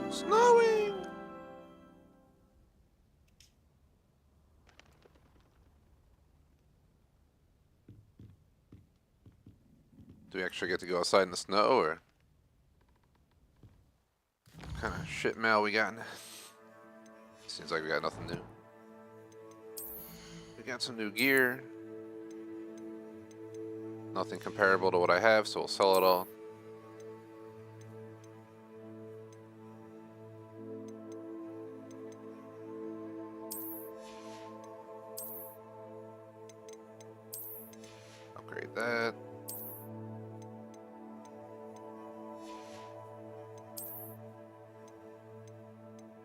Snowing! Do we actually get to go outside in the snow, or what kind of shit mail we got? Seems like we got nothing new. We got some new gear. Nothing comparable to what I have, so we'll sell it all. Upgrade that.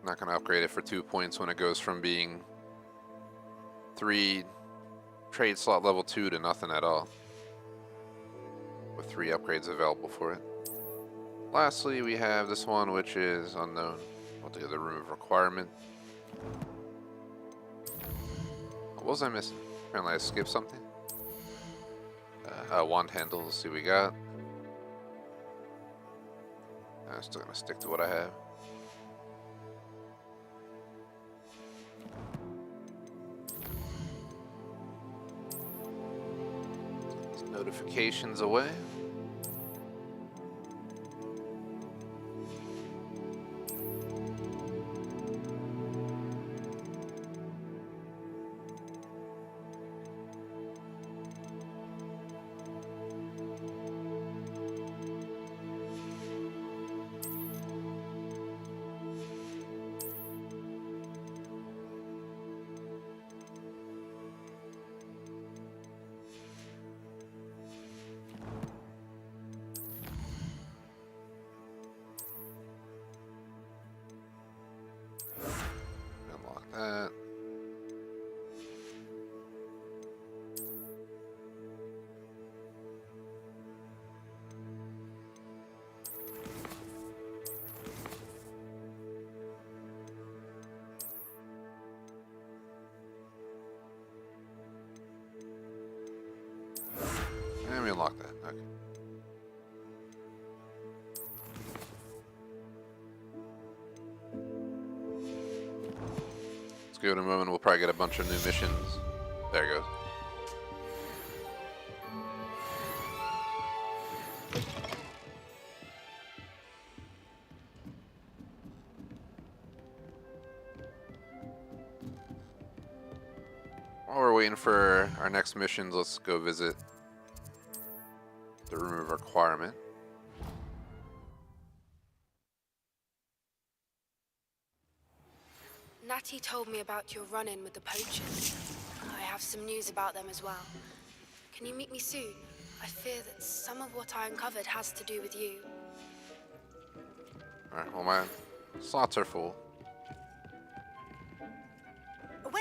Not going to upgrade it for 2 points when it goes from being 3 trade slot level 2 to nothing at all, with 3 upgrades available for it. Lastly, we have this one, which is unknown. We'll do the room of requirement. What was I missing? Apparently I skipped something. Wand handle, let's see what we got. I'm still going to stick to what I have. Notifications away. That. And we unlock that. Okay. Give it a moment, we'll probably get a bunch of new missions. There it goes. While we're waiting for our next missions, let's go visit the room of requirement. Natty told me about your run-in with the poachers. I have some news about them as well. Can you meet me soon? I fear that some of what I uncovered has to do with you. Alright, well my slots are full.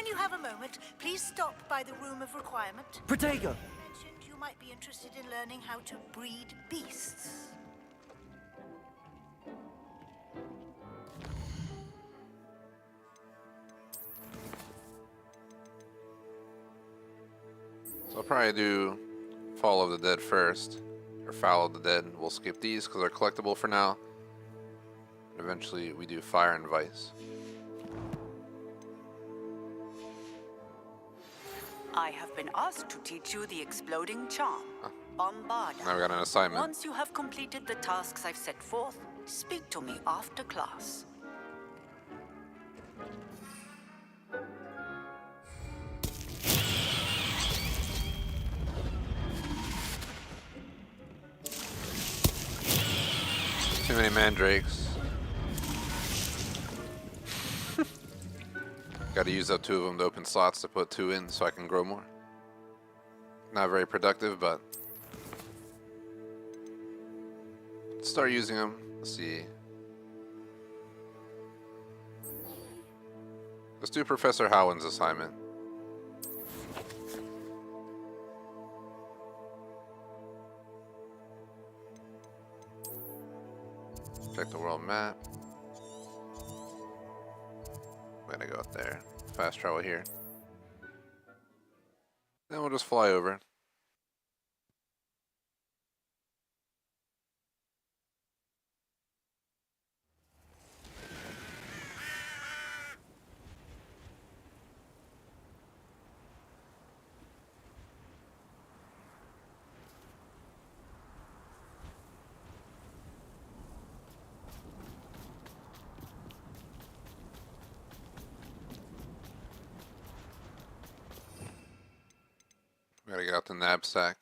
When you have a moment, please stop by the Room of Requirement. Protego! You mentioned you might be interested in learning how to breed beasts. So I'll probably do Fall of the Dead first, or Foul of the Dead. We'll skip these because they're collectible for now. Eventually we do Fire and Vice. I have been asked to teach you the exploding charm, Bombarda. Now we got an assignment. Once you have completed the tasks I've set forth, speak to me after class. Too many mandrakes. Got to use up 2 of them to open slots to put 2 in so I can grow more. Not very productive, but start using them. Let's see. Let's do Professor Howland's assignment. Check the world map. I'm gonna go up there. Fast travel here. Then we'll just fly over. Gotta get out the knapsack.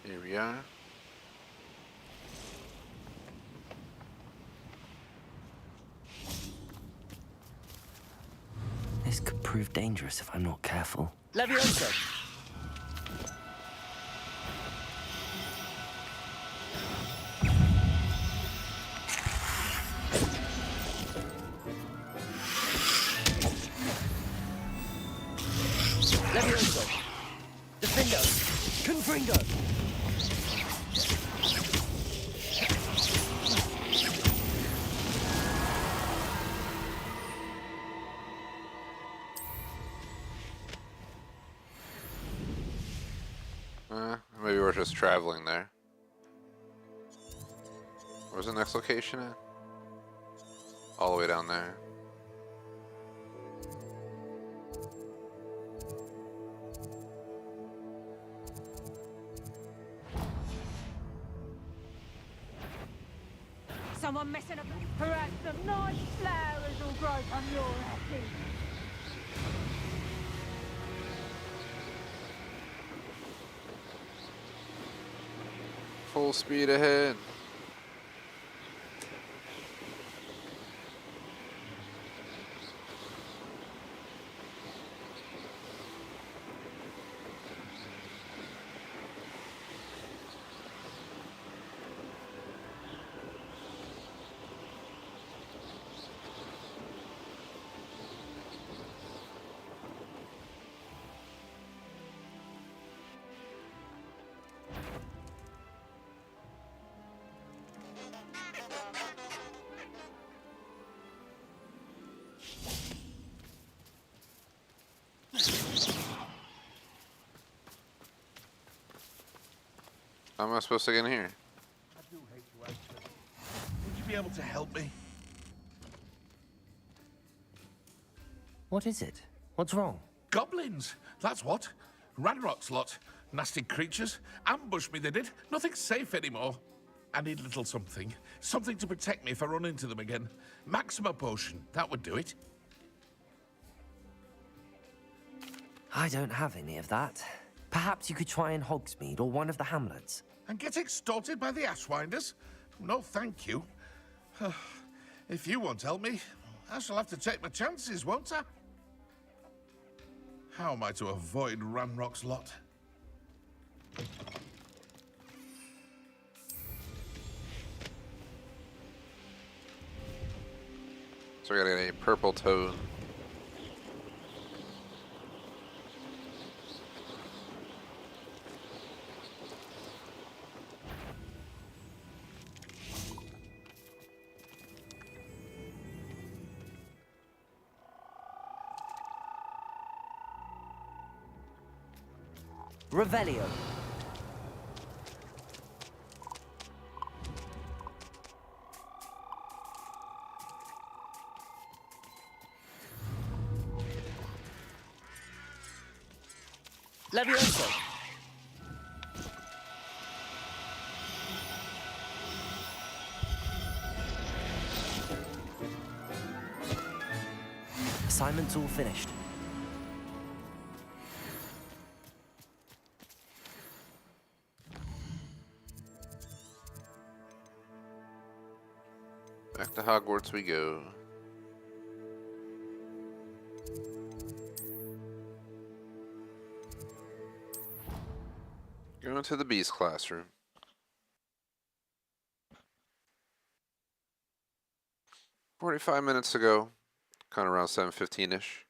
Here we are. This could prove dangerous if I'm not careful. Levioso! Levioso! Defendo! Confringo! Maybe we're just traveling there. Where's the next location at? All the way down there. Someone messing up. Perhaps some nice flowers will grow on your head. Full speed ahead. How am I supposed to get in here? I do hate to ask you. Would you be able to help me? What is it? What's wrong? Goblins, that's what. Ranrock's lot. Nasty creatures. Ambushed me, they did. Nothing's safe anymore. I need a little something. Something to protect me if I run into them again. Maxima potion, that would do it. I don't have any of that. Perhaps you could try in Hogsmeade or one of the hamlets. And get extorted by the Ashwinders? No, thank you. If you won't help me, I shall have to take my chances, won't I? How am I to avoid Ranrock's lot? So we gotta get a purple toad. Revelio. Levioso. Assignment's all finished. Back to Hogwarts we go. Going to the Beast classroom. "45 minutes ago, kind of around 7:15-ish.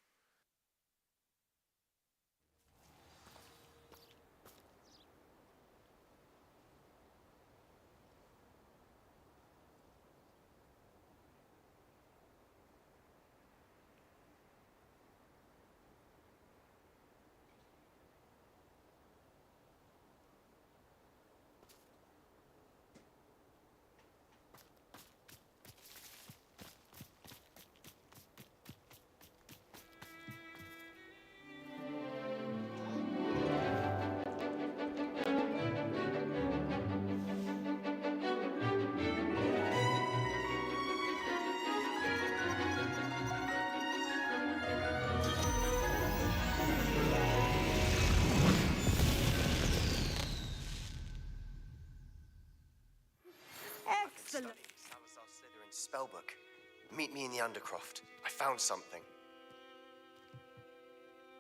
Excellent. Salazar Slytherin's spellbook. Meet me in the Undercroft. I found something.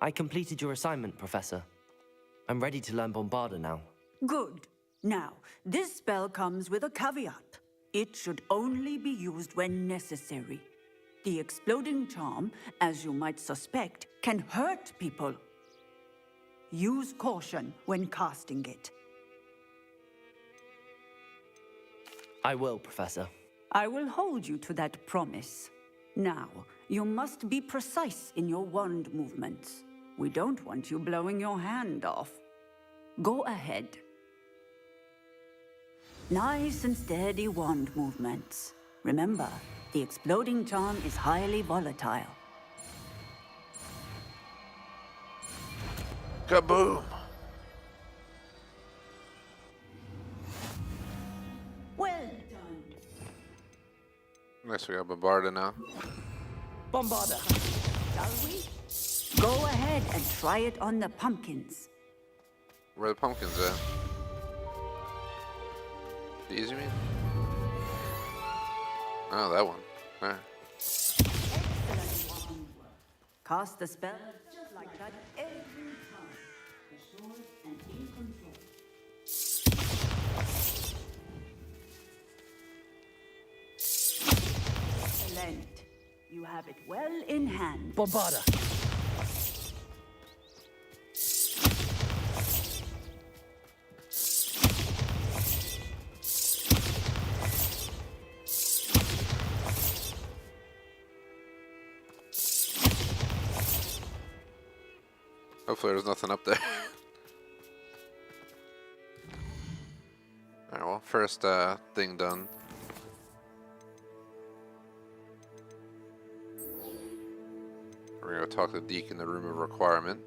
I completed your assignment, Professor. I'm ready to learn Bombarda now. Good. Now, this spell comes with a caveat. It should only be used when necessary. The exploding charm, as you might suspect, can hurt people. Use caution when casting it. I will, Professor. I will hold you to that promise. Now, you must be precise in your wand movements. We don't want you blowing your hand off. Go ahead. Nice and steady wand movements. Remember, the exploding charm is highly volatile. Kaboom! Well done. Nice, we got Bombarda now. Bombarda! Shall we? Go ahead and try it on the pumpkins. Where are the pumpkins at? These, you mean? Oh, that one. Alright. Cast the spell just like that every time. Assured and in control. Excellent. You have it well in hand. Bombarda! Hopefully there's nothing up there. first thing done. We're gonna go talk to Deke in the room of requirement.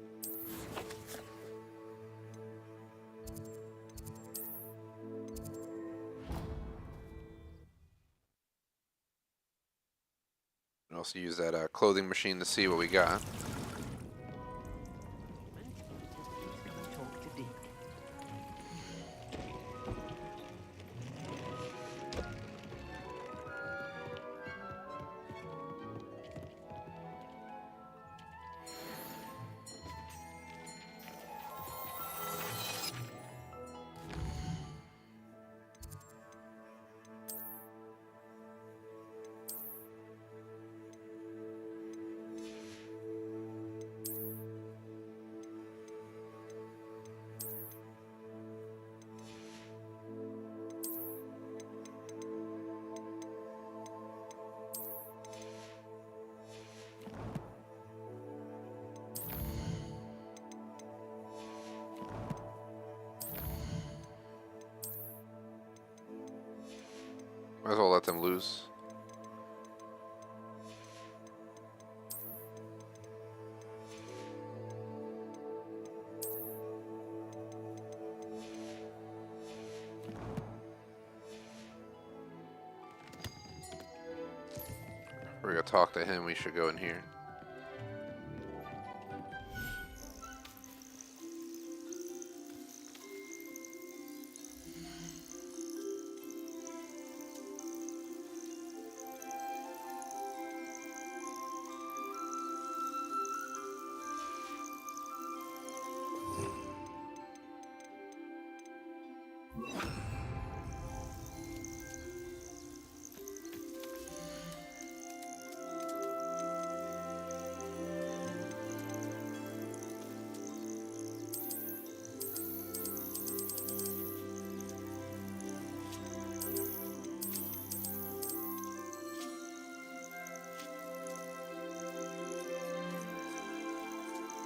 And also use that clothing machine to see what we got. Talk to Dick. Might as well let them loose. We're gonna talk to him. We should go in here.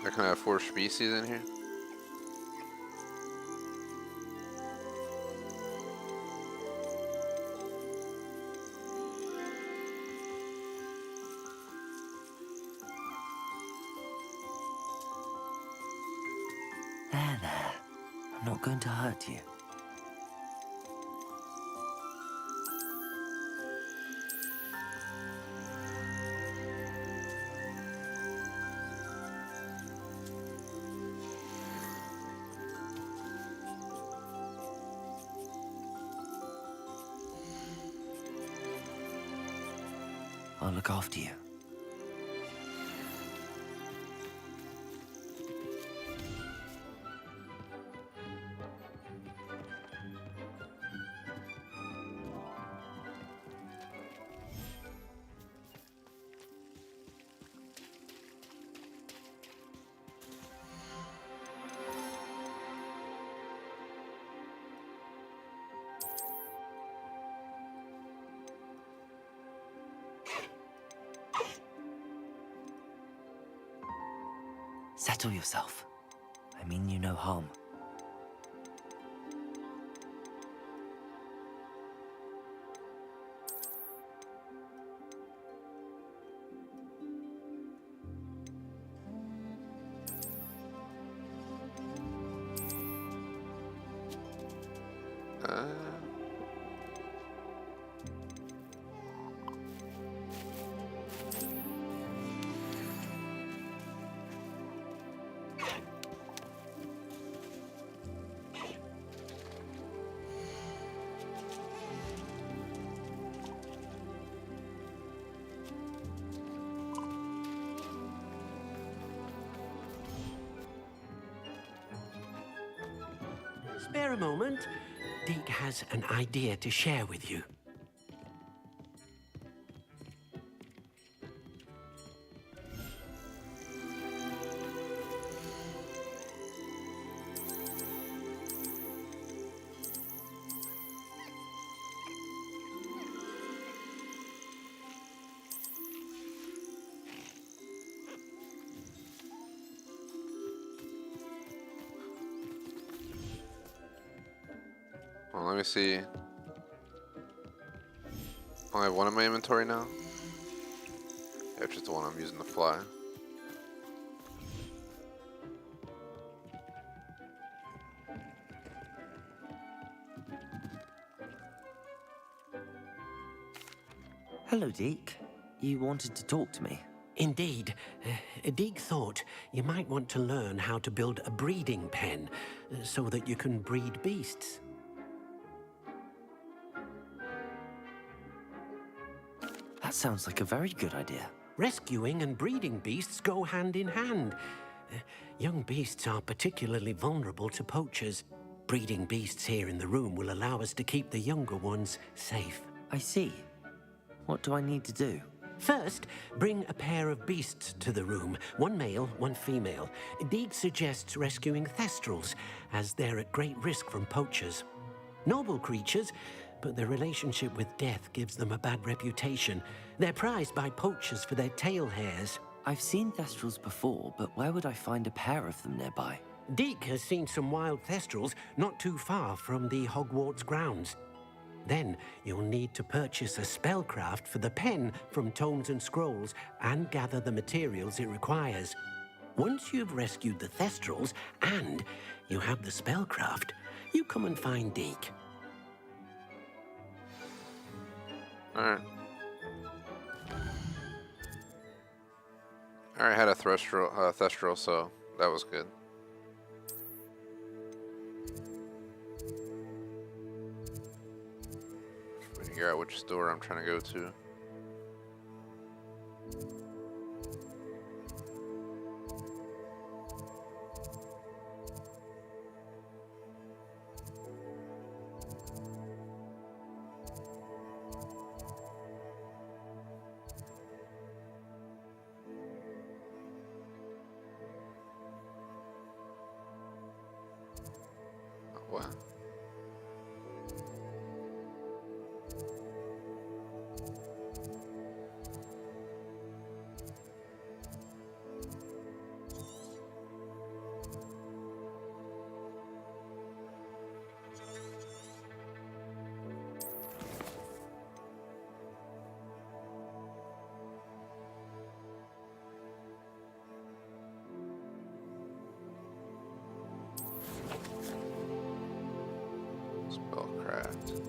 I can have 4 species in here. There. I'm not going to hurt you. I'll look after you. Settle yourself. I mean you no harm. Spare a moment. Deke has an idea to share with you. Well, let me see. only have one in my inventory now. Yeah, it's just the one I'm using to fly. Hello, Deke. You wanted to talk to me? Indeed. Deke thought you might want to learn how to build a breeding pen so that you can breed beasts. That sounds like a very good idea. Rescuing and breeding beasts go hand in hand. Young beasts are particularly vulnerable to poachers. Breeding beasts here in the room will allow us to keep the younger ones safe. I see. What do I need to do? First, bring a pair of beasts to the room. One male, one female. Deke suggests rescuing thestrals, as they're at great risk from poachers. Noble creatures, but their relationship with death gives them a bad reputation. They're prized by poachers for their tail hairs. I've seen thestrals before, but where would I find a pair of them nearby? Deke has seen some wild thestrals not too far from the Hogwarts grounds. Then you'll need to purchase a spellcraft for the pen from Tomes and Scrolls and gather the materials it requires. Once you've rescued the thestrals and you have the spellcraft, you come and find Deke. Alright. I already had a thestral, so that was good. Figure out which store I'm trying to go to. What? Spellcraft.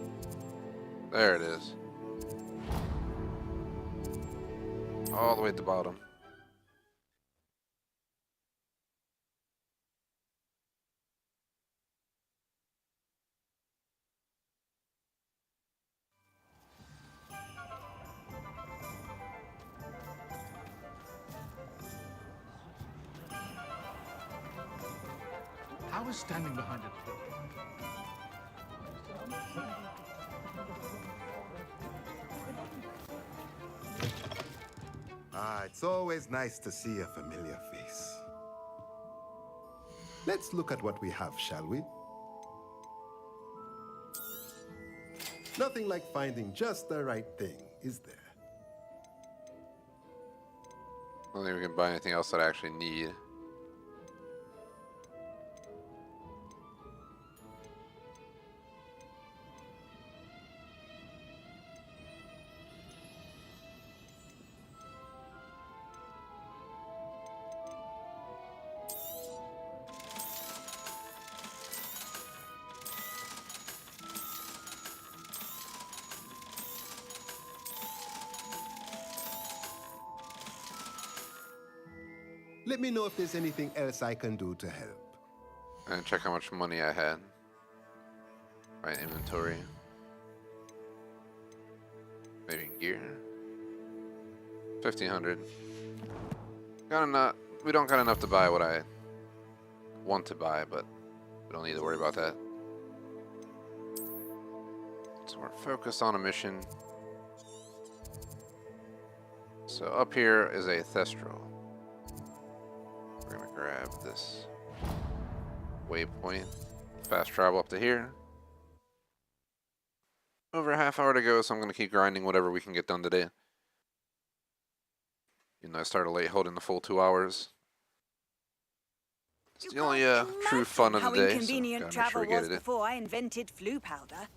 There it is. All the way at the bottom. I was standing behind it. It's always nice to see a familiar face. Let's look at what we have, shall we? Nothing like finding just the right thing, is there? I don't think we can buy anything else that I actually need. Let me know if there's anything else I can do to help. And check how much money I had. My inventory. Maybe gear. 1,500. Got enough. We don't got enough to buy what I want to buy, but we don't need to worry about that. So we're focused on a mission. So up here is a thestral. We're gonna grab this waypoint. Fast travel up to here. Over a half hour to go, so I'm gonna keep grinding whatever we can get done today. You know, I started late, holding the full 2 hours. It's the only true fun of the day. How inconvenient travel was before I invented flu powder.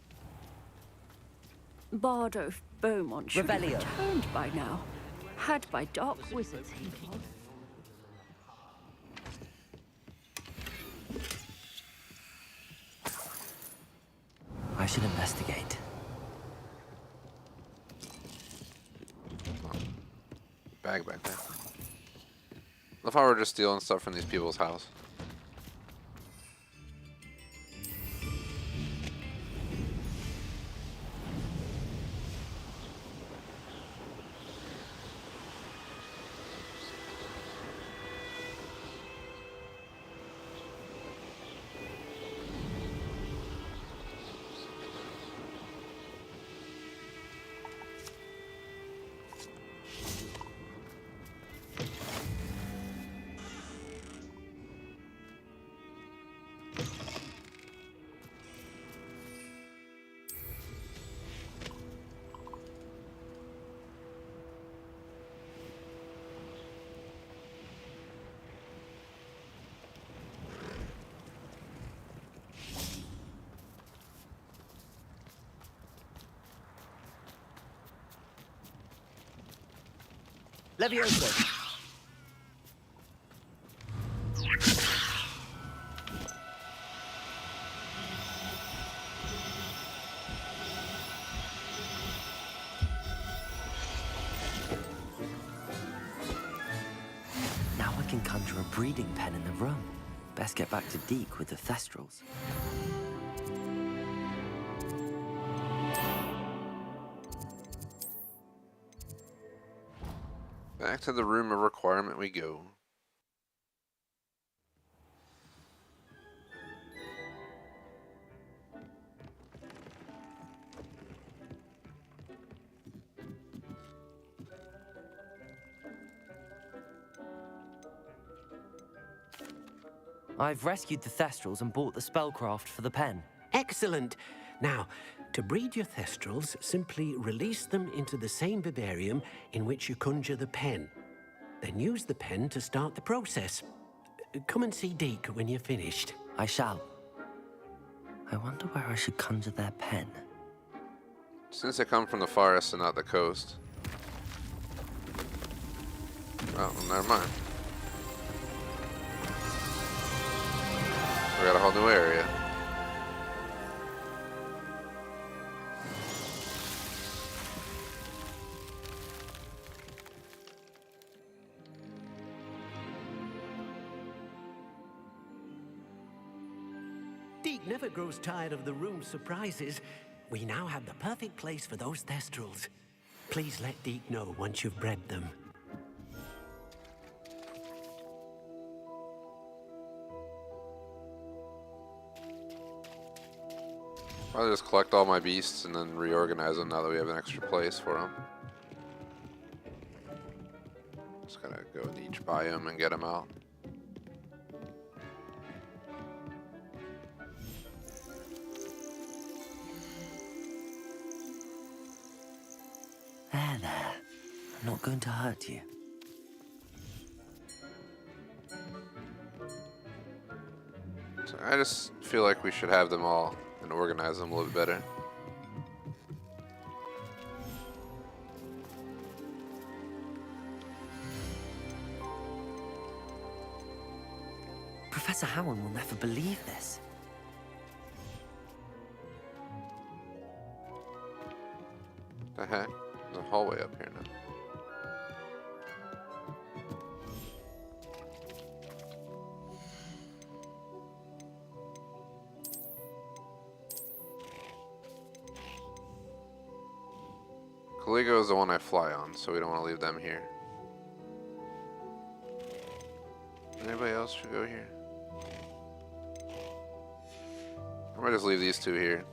Bardo, Beaumont should have Revelio. returned by now. Had by dark wizards, he was. I should investigate. Bag back there. Love how we're just stealing stuff from these people's house. Levioso. Now I can conjure a breeding pen in the room. Best get back to Deke with the Thestrals. Back to the room of requirement we go. I've rescued the Thestrals and bought the spellcraft for the pen. Excellent. Now, to breed your Thestrals, simply release them into the same vivarium in which you conjure the pen. Then use the pen to start the process. Come and see Deke when you're finished. I shall. I wonder where I should conjure their pen. Since they come from the forest and not the coast. Oh, well, never mind. We got a whole new area. Deke never grows tired of the room's surprises. We now have the perfect place for those Thestrals. Please let Deke know once you've bred them. I'll just collect all my beasts and then reorganize them now that we have an extra place for them. Just gotta go in each biome and get them out. There. I'm not going to hurt you. So I just feel like we should have them all and organize them a little bit better. Professor Howard will never believe this. The heck? There's a hallway up here now. Caligo is the one I fly on, so we don't want to leave them here. Anybody else should go here? I might just leave these two here.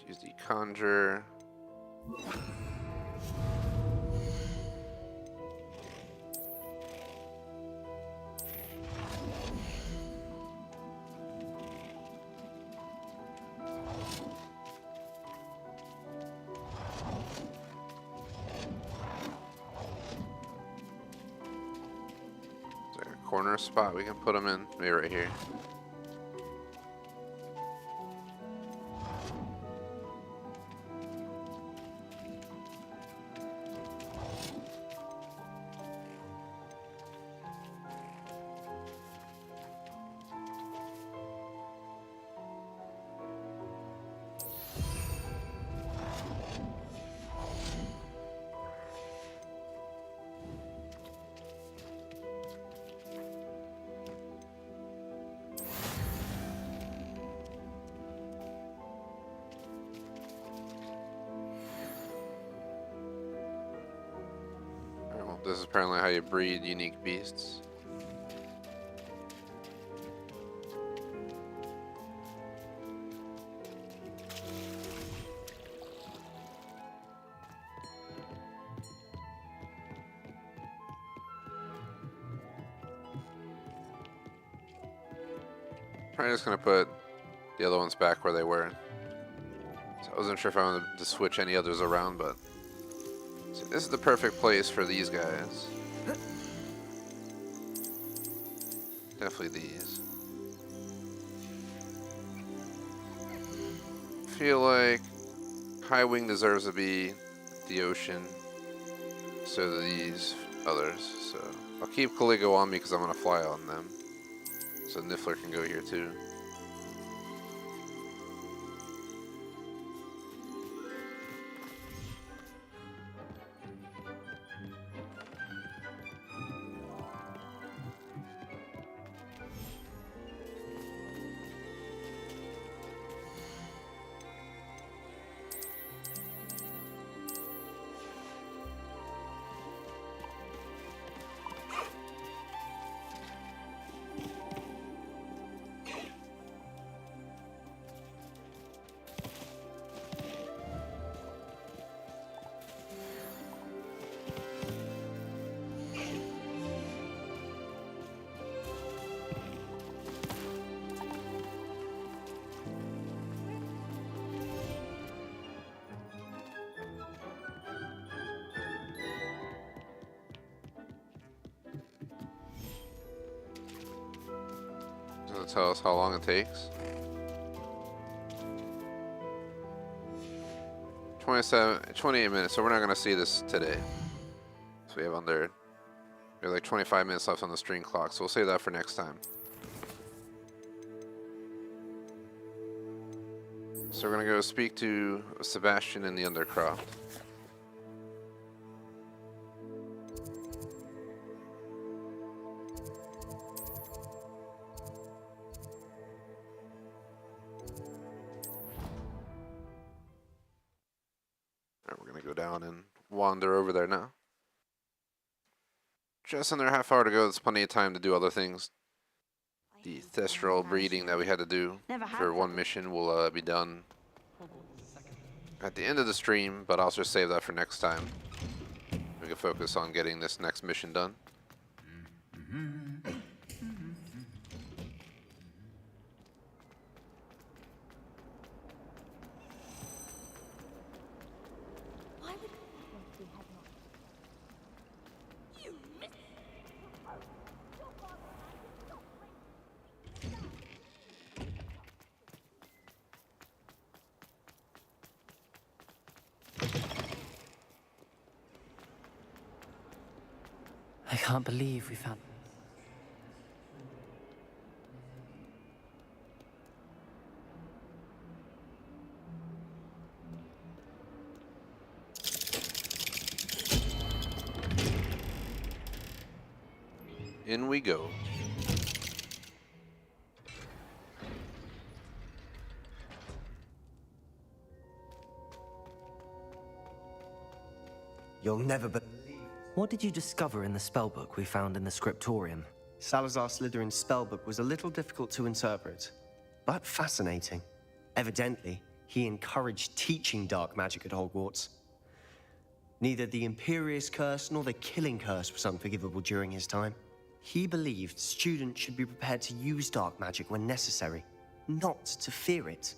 Use the conjure. Is there a corner spot we can put them in? Maybe right here. So this is apparently how you breed unique beasts. Probably just gonna put the other ones back where they were. So I wasn't sure if I wanted to switch any others around, but see, this is the perfect place for these guys. Definitely these. Feel like High Wing deserves to be the ocean. So do these others. So I'll keep Caligo on me because I'm gonna fly on them. So Niffler can go here too. Does it tell us how long it takes? 28 minutes, so we're not going to see this today. So we have like 25 minutes left on the stream clock, so we'll save that for next time. So we're going to go speak to Sebastian in the Undercroft. We're going to go down and wander over there now. Just under a half hour to go, there's plenty of time to do other things. The thestral breeding that we had to do for one mission will be done at the end of the stream, but I'll just save that for next time. We can focus on getting this next mission done. I can't believe we found... In we go. You'll never believe. What did you discover in the spellbook we found in the scriptorium? Salazar Slytherin's spellbook was a little difficult to interpret, but fascinating. Evidently, he encouraged teaching dark magic at Hogwarts. Neither the Imperious Curse nor the Killing Curse was unforgivable during his time. He believed students should be prepared to use dark magic when necessary, not to fear it.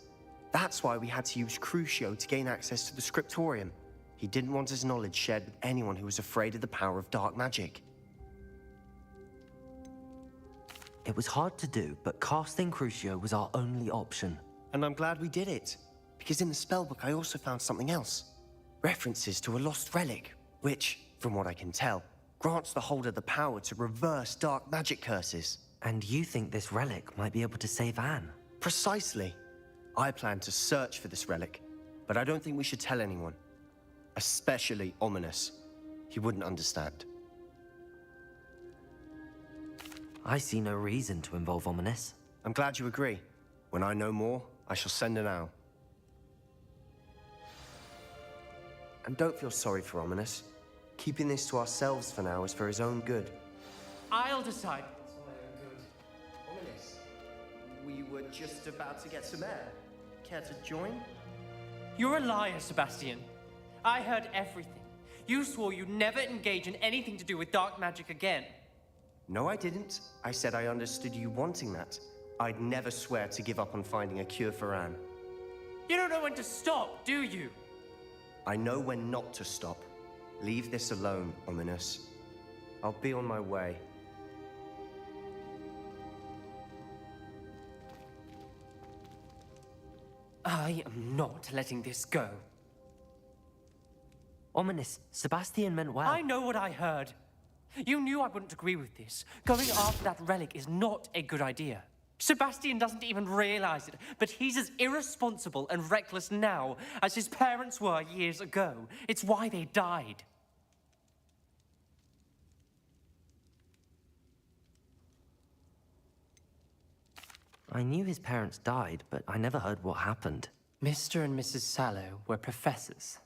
That's why we had to use Crucio to gain access to the scriptorium. He didn't want his knowledge shared with anyone who was afraid of the power of dark magic. It was hard to do, but casting Crucio was our only option. And I'm glad we did it, because in the spellbook I also found something else. References to a lost relic, which, from what I can tell, grants the holder the power to reverse dark magic curses. And you think this relic might be able to save Anne? Precisely. I plan to search for this relic, but I don't think we should tell anyone. Especially Ominous. He wouldn't understand. I see no reason to involve Ominous. I'm glad you agree. When I know more, I shall send an owl. And don't feel sorry for Ominous. Keeping this to ourselves for now is for his own good. I'll decide. Ominous. We were just about to get some air. Care to join? You're a liar, Sebastian. I heard everything. You swore you'd never engage in anything to do with dark magic again. No, I didn't. I said I understood you wanting that. I'd never swear to give up on finding a cure for Anne. You don't know when to stop, do you? I know when not to stop. Leave this alone, Ominous. I'll be on my way. I am not letting this go. Ominous, Sebastian meant well. I know what I heard. You knew I wouldn't agree with this. Going after that relic is not a good idea. Sebastian doesn't even realize it, but he's as irresponsible and reckless now as his parents were years ago. It's why they died. I knew his parents died, but I never heard what happened. Mr. and Mrs. Sallow were professors.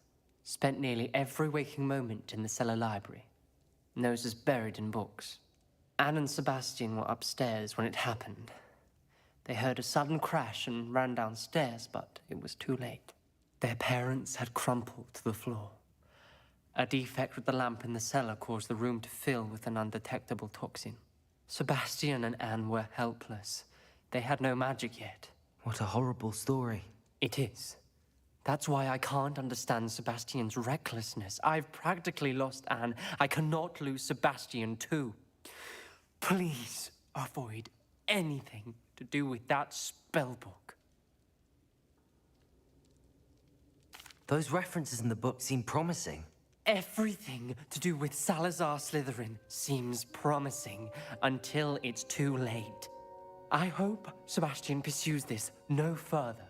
Spent nearly every waking moment in the cellar library. Noses buried in books. Anne and Sebastian were upstairs when it happened. They heard a sudden crash and ran downstairs, but it was too late. Their parents had crumpled to the floor. A defect with the lamp in the cellar caused the room to fill with an undetectable toxin. Sebastian and Anne were helpless. They had no magic yet. What a horrible story. It is. That's why I can't understand Sebastian's recklessness. I've practically lost Anne. I cannot lose Sebastian too. Please avoid anything to do with that spellbook. Those references in the book seem promising. Everything to do with Salazar Slytherin seems promising until it's too late. I hope Sebastian pursues this no further,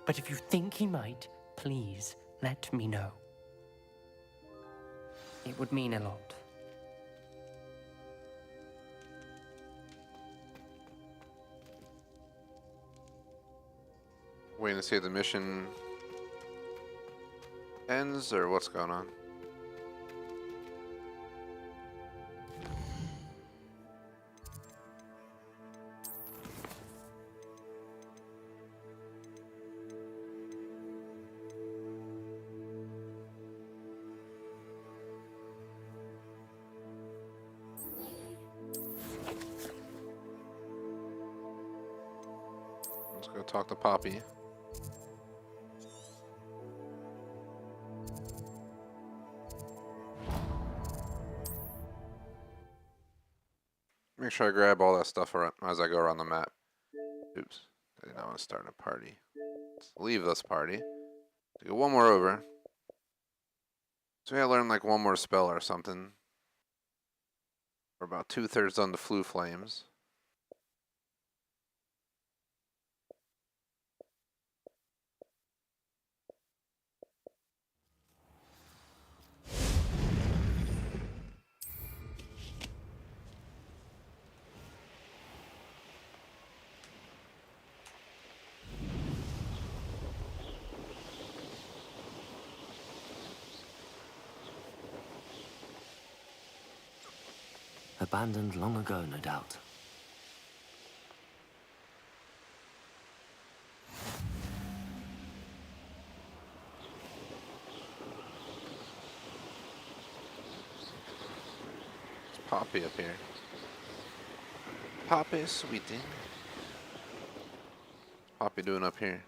but if you think he might, please let me know. It would mean a lot. Waiting to see if the mission ends, or what's going on? Let's go talk to Poppy. Make sure I grab all that stuff as I go around the map. Oops. I did not want to start a party. Let's leave this party. To go one more over. So I learned like one more spell or something. We're about 2/3 done to Flu Flames. Abandoned long ago, no doubt. There's Poppy up here. Poppy, sweetie. Poppy doing up here?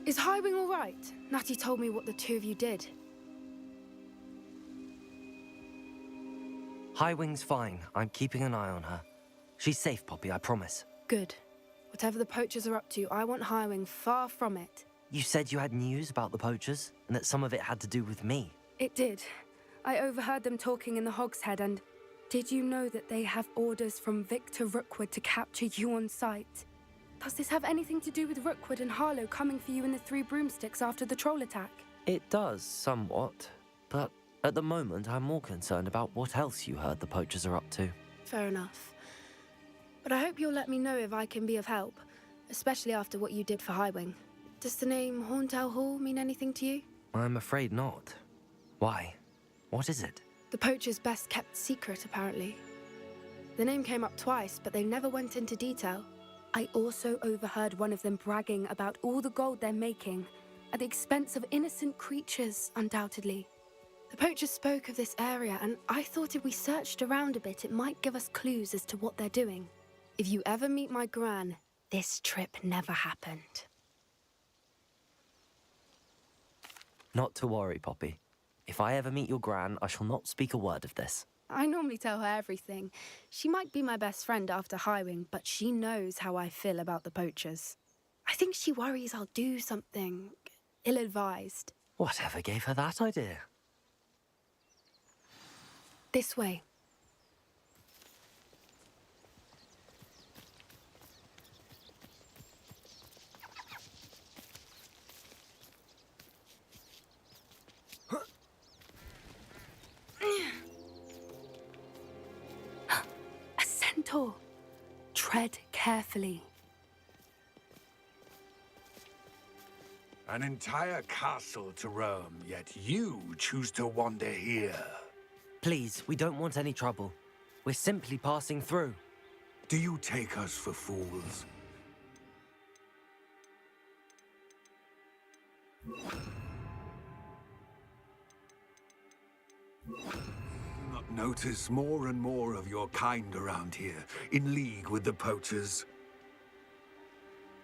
Is Highwing all right? Natty told me what the two of you did. Highwing's fine. I'm keeping an eye on her. She's safe, Poppy, I promise. Good. Whatever the poachers are up to, I want Highwing far from it. You said you had news about the poachers, and that some of it had to do with me. It did. I overheard them talking in the Hogshead, and did you know that they have orders from Victor Rookwood to capture you on sight? Does this have anything to do with Rookwood and Harlow coming for you in the Three Broomsticks after the troll attack? It does, somewhat. But at the moment, I'm more concerned about what else you heard the poachers are up to. Fair enough. But I hope you'll let me know if I can be of help, especially after what you did for Highwing. Does the name Horntail Hall mean anything to you? I'm afraid not. Why? What is it? The poacher's best kept secret, apparently. The name came up twice, but they never went into detail. I also overheard one of them bragging about all the gold they're making, at the expense of innocent creatures, undoubtedly. The poacher spoke of this area, and I thought if we searched around a bit, it might give us clues as to what they're doing. If you ever meet my gran, this trip never happened. Not to worry, Poppy. If I ever meet your gran, I shall not speak a word of this. I normally tell her everything. She might be my best friend after Highwing, but she knows how I feel about the poachers. I think she worries I'll do something ill-advised. Whatever gave her that idea? This way. A centaur. Tread carefully. An entire castle to roam, yet you choose to wander here. Please, we don't want any trouble. We're simply passing through. Do you take us for fools? Not notice more and more of your kind around here, in league with the poachers.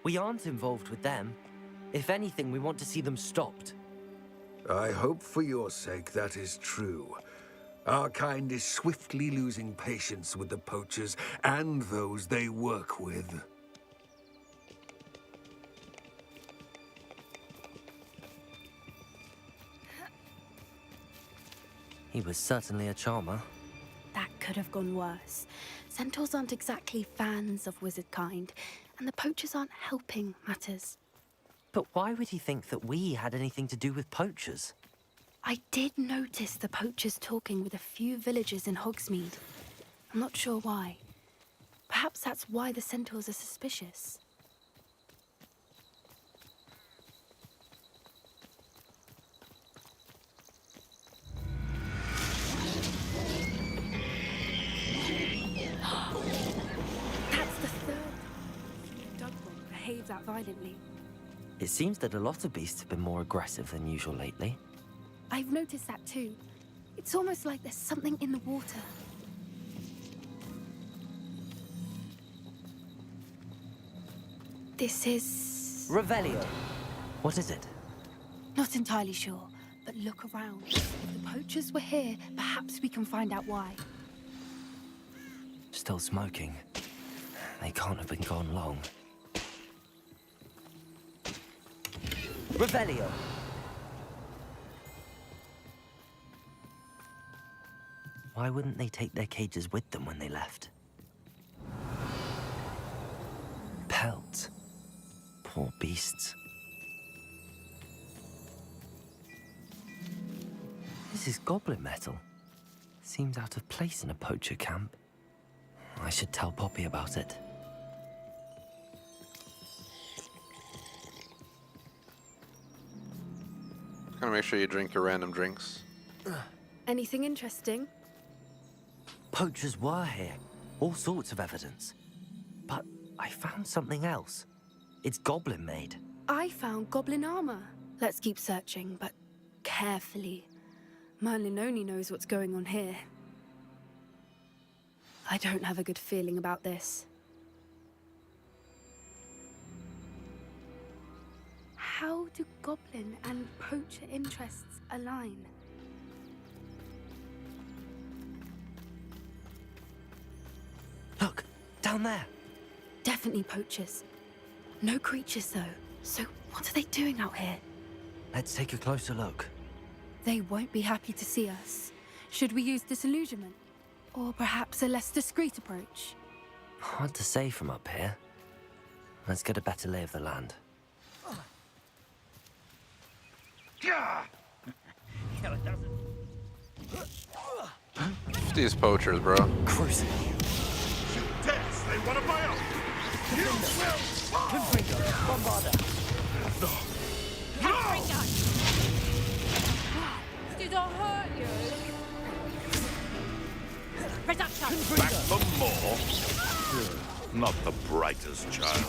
We aren't involved with them. If anything, we want to see them stopped. I hope for your sake that is true. Our kind is swiftly losing patience with the poachers and those they work with. He was certainly a charmer. That could have gone worse. Centaurs aren't exactly fans of wizard kind, and the poachers aren't helping matters. But why would he think that we had anything to do with poachers? I did notice the poachers talking with a few villagers in Hogsmeade. I'm not sure why. Perhaps that's why the centaurs are suspicious. That's the third dog won't behave that violently. It seems that a lot of beasts have been more aggressive than usual lately. I've noticed that too. It's almost like there's something in the water. This is... Revelio. What is it? Not entirely sure, but look around. If the poachers were here, perhaps we can find out why. Still smoking. They can't have been gone long. Revelio. Why wouldn't they take their cages with them when they left? Pelts. Poor beasts. This is goblin metal. Seems out of place in a poacher camp. I should tell Poppy about it. Gotta make sure you drink your random drinks. Anything interesting? Poachers were here. All sorts of evidence. But I found something else. It's goblin made. I found goblin armor. Let's keep searching, but carefully. Merlin only knows what's going on here. I don't have a good feeling about this. How do goblin and poacher interests align? Look, down there. Definitely poachers. No creatures, though. So what are they doing out here? Let's take a closer look. They won't be happy to see us. Should we use disillusionment? Or perhaps a less discreet approach? Hard to say from up here. Let's get a better lay of the land. These poachers, bro. Cruising. Death, they want to buy up. You will Bombarder. Did I hurt you? Reduction! Back for more? Not the brightest child.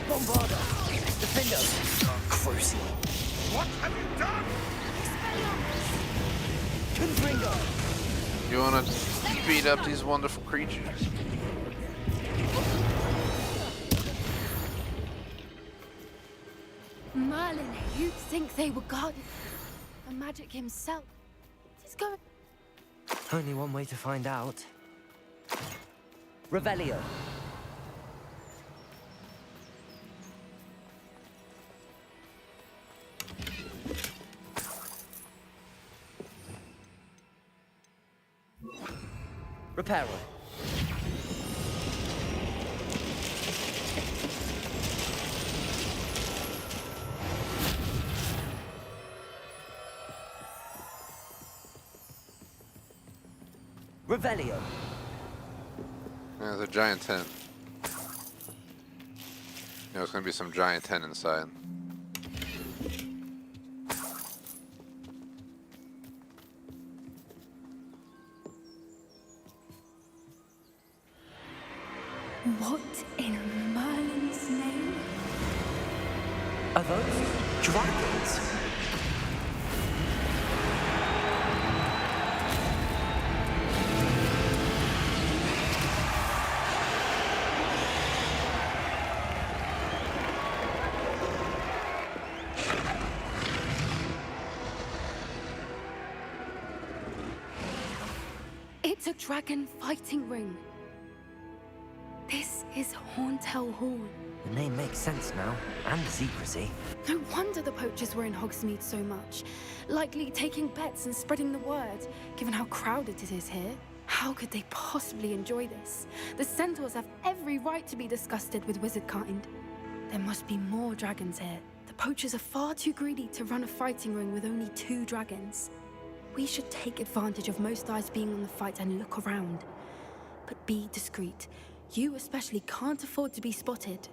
Bombarda! Defender! Crucial! What have you done? Confringo! You want to beat up these wonderful creatures? Merlin, you'd think they were guarded by magic himself. What's going? Only one way to find out. Revelio. Reparo. Revelio. Yeah, there's a giant tent. There's gonna be some giant tent inside. What in Merlin's name? Are those dragons? It's a dragon fighting ring. This is Horntail Hall. The name makes sense now, and the secrecy. No wonder the poachers were in Hogsmeade so much. Likely taking bets and spreading the word, given how crowded it is here. How could they possibly enjoy this? The centaurs have every right to be disgusted with wizardkind. There must be more dragons here. The poachers are far too greedy to run a fighting ring with only 2 dragons. We should take advantage of most eyes being on the fight and look around. But be discreet. You especially can't afford to be spotted.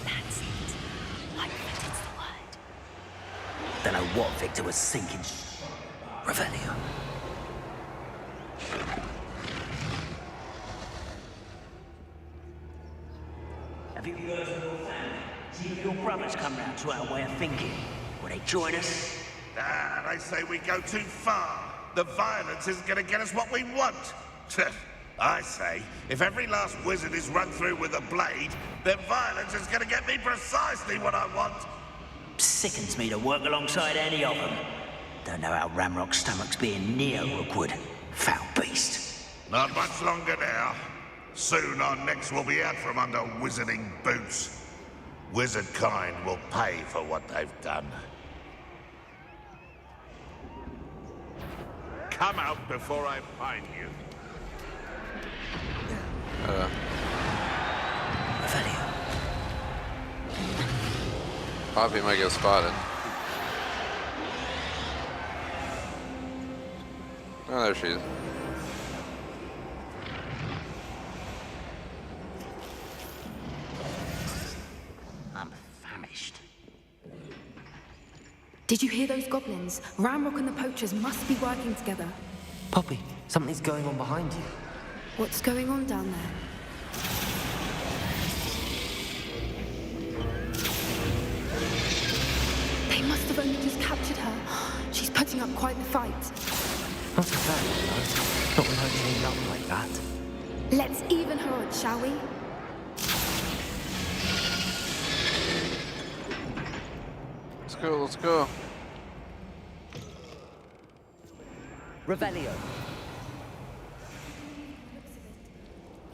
That's it. I bet it's the word. Don't know what Victor was thinking. Revelio. Have you heard from your family? See if your brothers come round to our way of thinking. Will they join us? Ah, they say we go too far. The violence isn't going to get us what we want. I say, if every last wizard is run through with a blade, then violence is going to get me precisely what I want. Sickens me to work alongside any of them. Don't know how Ramrock's stomach's being near Rookwood. Foul beast. Not much longer now. Soon our necks will be out from under wizarding boots. Wizard kind will pay for what they've done. Come out before I find you. Poppy might get spotted. Oh, there she is. I'm famished. Did you hear those goblins? Ramrock and the poachers must be working together. Poppy, something's going on behind you. What's going on down there? They must have only just captured her. She's putting up quite the fight. Not so bad, though. Not when I chained up like that. Let's even her odds, shall we? Let's go, let's go. Revelio.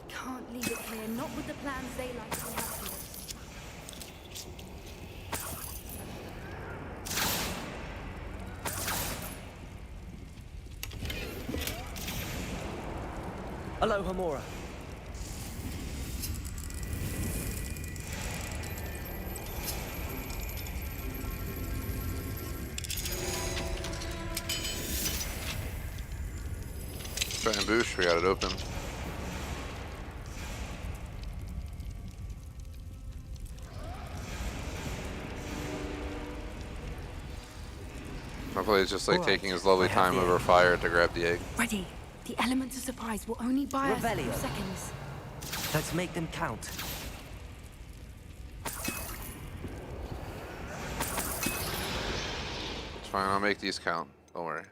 Can't leave it here, not with the plans they like to have here. Aloha Mora. Try and boost. We got it open. Hopefully it's just like taking his lovely time over fire to grab the egg. Ready. The element of surprise will only buy us a few seconds. Let's make them count. It's fine, I'll make these count. Don't worry.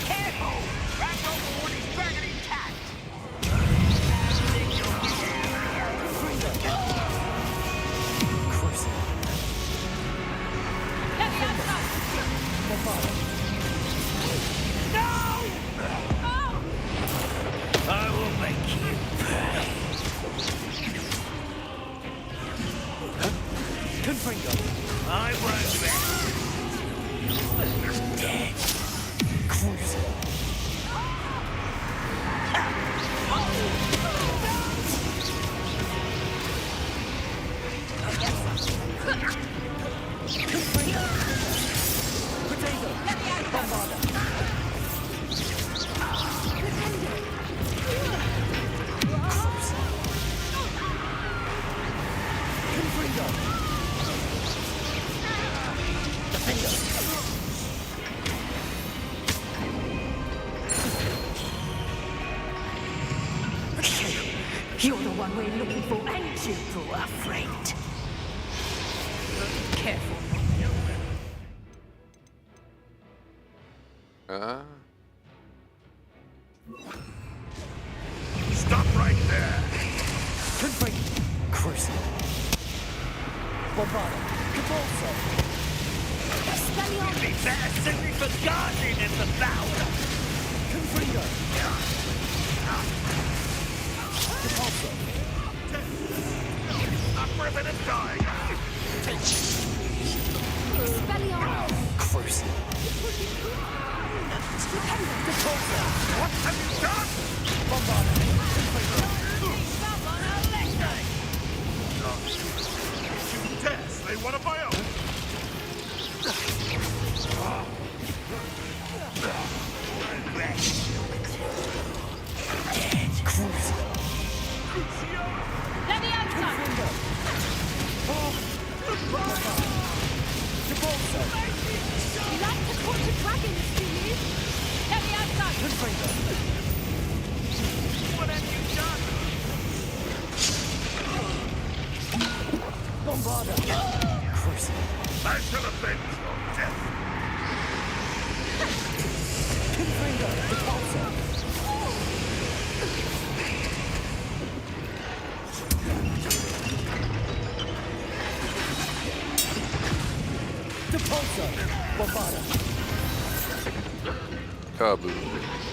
Careful! Ravenclaw is dragon intact! I will make you pay. Confringo. I won't rest. Dead. Cruiser. Potato. Bombarda. Confringo. Defender. You're the one we're looking for, ain't you, poor afraid? Careful. Stop right there. Confringo. Cruiser. Bombarda. Cabalso. You'd be better suited for guarding in the bower. Confringo. Cabalso. Up for a bit of time. Expelliarmus. Cruiser. Cabalso. What have you done? Bombarda. You dare slay one of my own? Cruiser. Let me outside! Cabalso. You like to torture dragons, do you? Let me outside! Confringo. What have you done? Bombarda. Cruiser. I shall avenge your death. Confringo. Cabalso. Cabalso. Bombarda. Kaboom.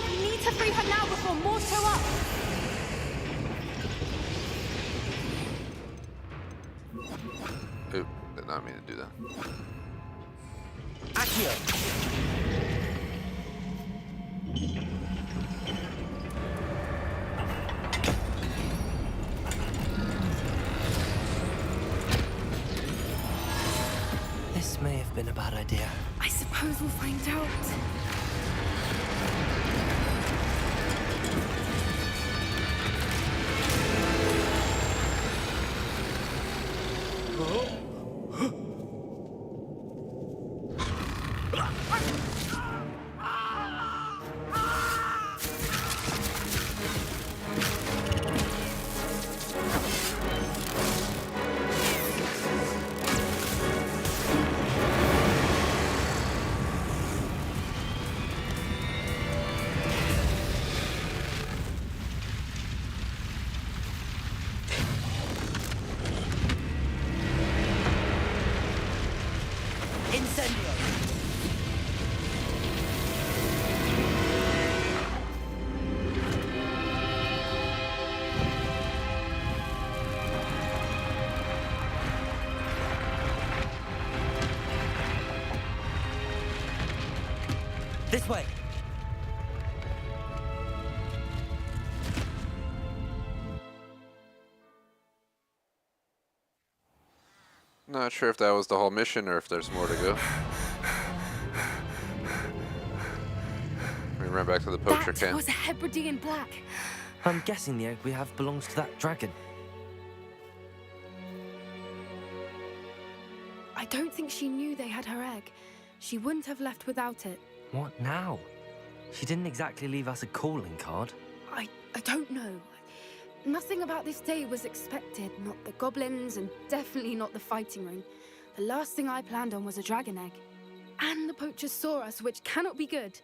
We need to free her now before more show up. Oop, did not mean to do that. Accio. This may have been a bad idea. I suppose we'll find out. Incendio. This way. Not sure if that was the whole mission or if there's more to go. We ran back to the poacher That camp. was a Hebridean black. I'm guessing the egg we have belongs to that dragon. I don't think she knew they had her egg. She wouldn't have left without it. What now? She didn't exactly leave us a calling card. I don't know. Nothing about this day was expected. Not the goblins, and definitely not the fighting ring. The last thing I planned on was a dragon egg. And the poachers saw us, which cannot be good.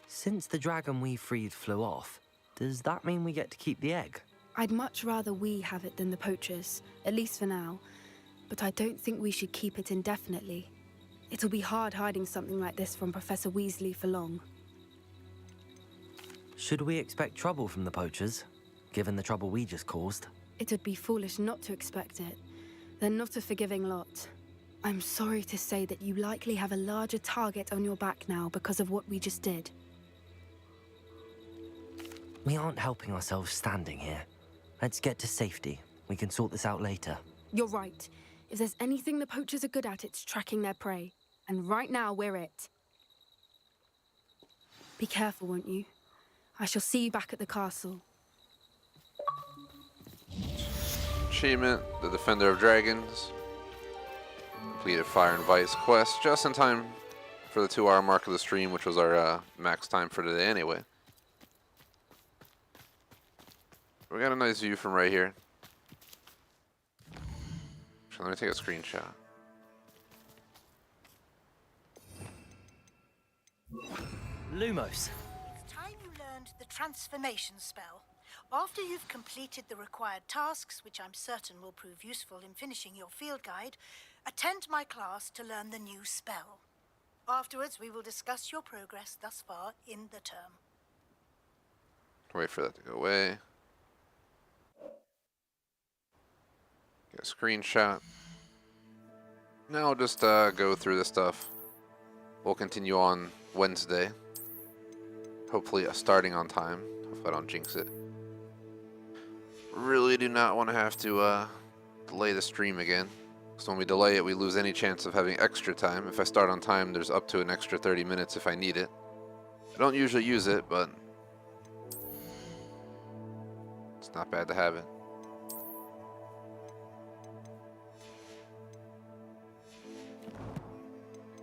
Since the dragon we freed flew off, does that mean we get to keep the egg? I'd much rather we have it than the poachers, at least for now. But I don't think we should keep it indefinitely. It'll be hard hiding something like this from Professor Weasley for long. Should we expect trouble from the poachers, given the trouble we just caused? It would be foolish not to expect it. They're not a forgiving lot. I'm sorry to say that you likely have a larger target on your back now because of what we just did. We aren't helping ourselves standing here. Let's get to safety. We can sort this out later. You're right. If there's anything the poachers are good at, it's tracking their prey. And right now, we're it. Be careful, won't you? I shall see you back at the castle. Achievement, the Defender of Dragons. Completed Fire and Vice quest just in time for the 2-hour mark of the stream, which was our max time for today anyway. We got a nice view from right here. Actually, let me take a screenshot. Lumos. It's time you learned the transformation spell. After you've completed the required tasks, which I'm certain will prove useful in finishing your field guide, attend my class to learn the new spell. Afterwards, we will discuss your progress thus far in the term. Wait for that to go away. Get a screenshot. Now I'll just go through this stuff. We'll continue on Wednesday. Hopefully starting on time. Hopefully I don't jinx it. Really do not want to have to delay the stream again. Because when we delay it, we lose any chance of having extra time. If I start on time, there's up to an extra 30 minutes if I need it. I don't usually use it, but it's not bad to have it.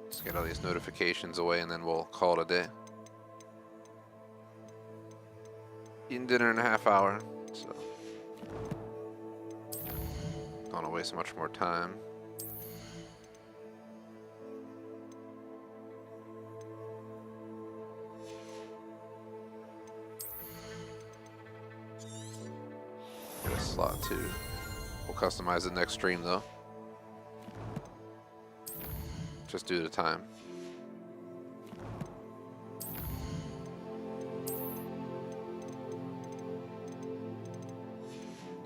Let's get all these notifications away and then we'll call it a day. Eating dinner in a half hour, so don't want to waste much more time. Get a slot too. We'll customize the next stream though. Just due to time.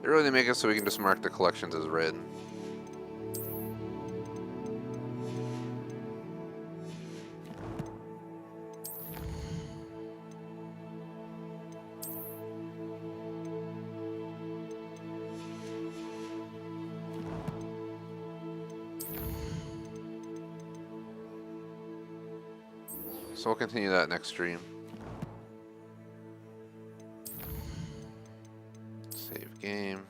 They really make it so we can just mark the collections as red. So we'll continue that next stream. Save game.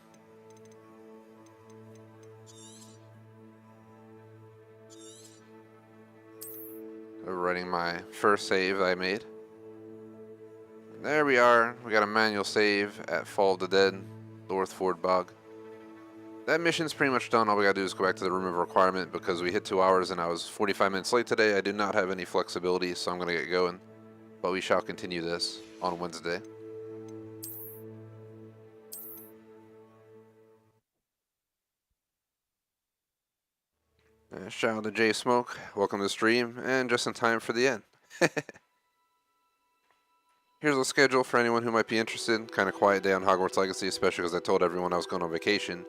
Overwriting my first save I made. And there we are. We got a manual save at Fall of the Dead, Northford Bog. That mission's pretty much done. All we gotta do is go back to the room of requirement because we hit 2 hours and I was 45 minutes late today. I do not have any flexibility, so I'm gonna get going. But we shall continue this on Wednesday. Shout out to J Smoke. Welcome to the stream, and just in time for the end. Here's the schedule for anyone who might be interested. Kind of quiet day on Hogwarts Legacy, especially because I told everyone I was going on vacation.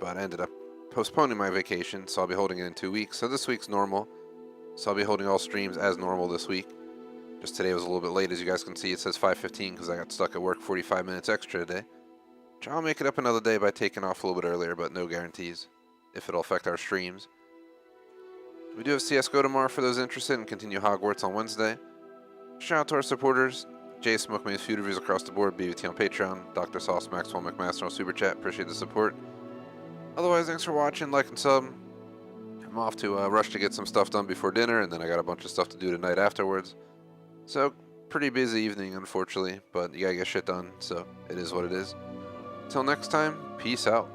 But I ended up postponing my vacation, so I'll be holding it in 2 weeks. So this week's normal. So I'll be holding all streams as normal this week. Just today was a little bit late, as you guys can see. It says 5:15 because I got stuck at work 45 minutes extra today. I'll make it up another day by taking off a little bit earlier, but no guarantees if it'll affect our streams. We do have CSGO tomorrow for those interested, and continue Hogwarts on Wednesday. Shout out to our supporters, Jay Smoke Man's Feud Reviews across the board, BBT on Patreon, Dr. Sauce, Maxwell McMaster on Super Chat. Appreciate the support. Otherwise, thanks for watching, like and sub. I'm off to rush to get some stuff done before dinner, and then I got a bunch of stuff to do tonight afterwards. So, pretty busy evening, unfortunately, but you gotta get shit done, so it is what it is. Until next time, peace out.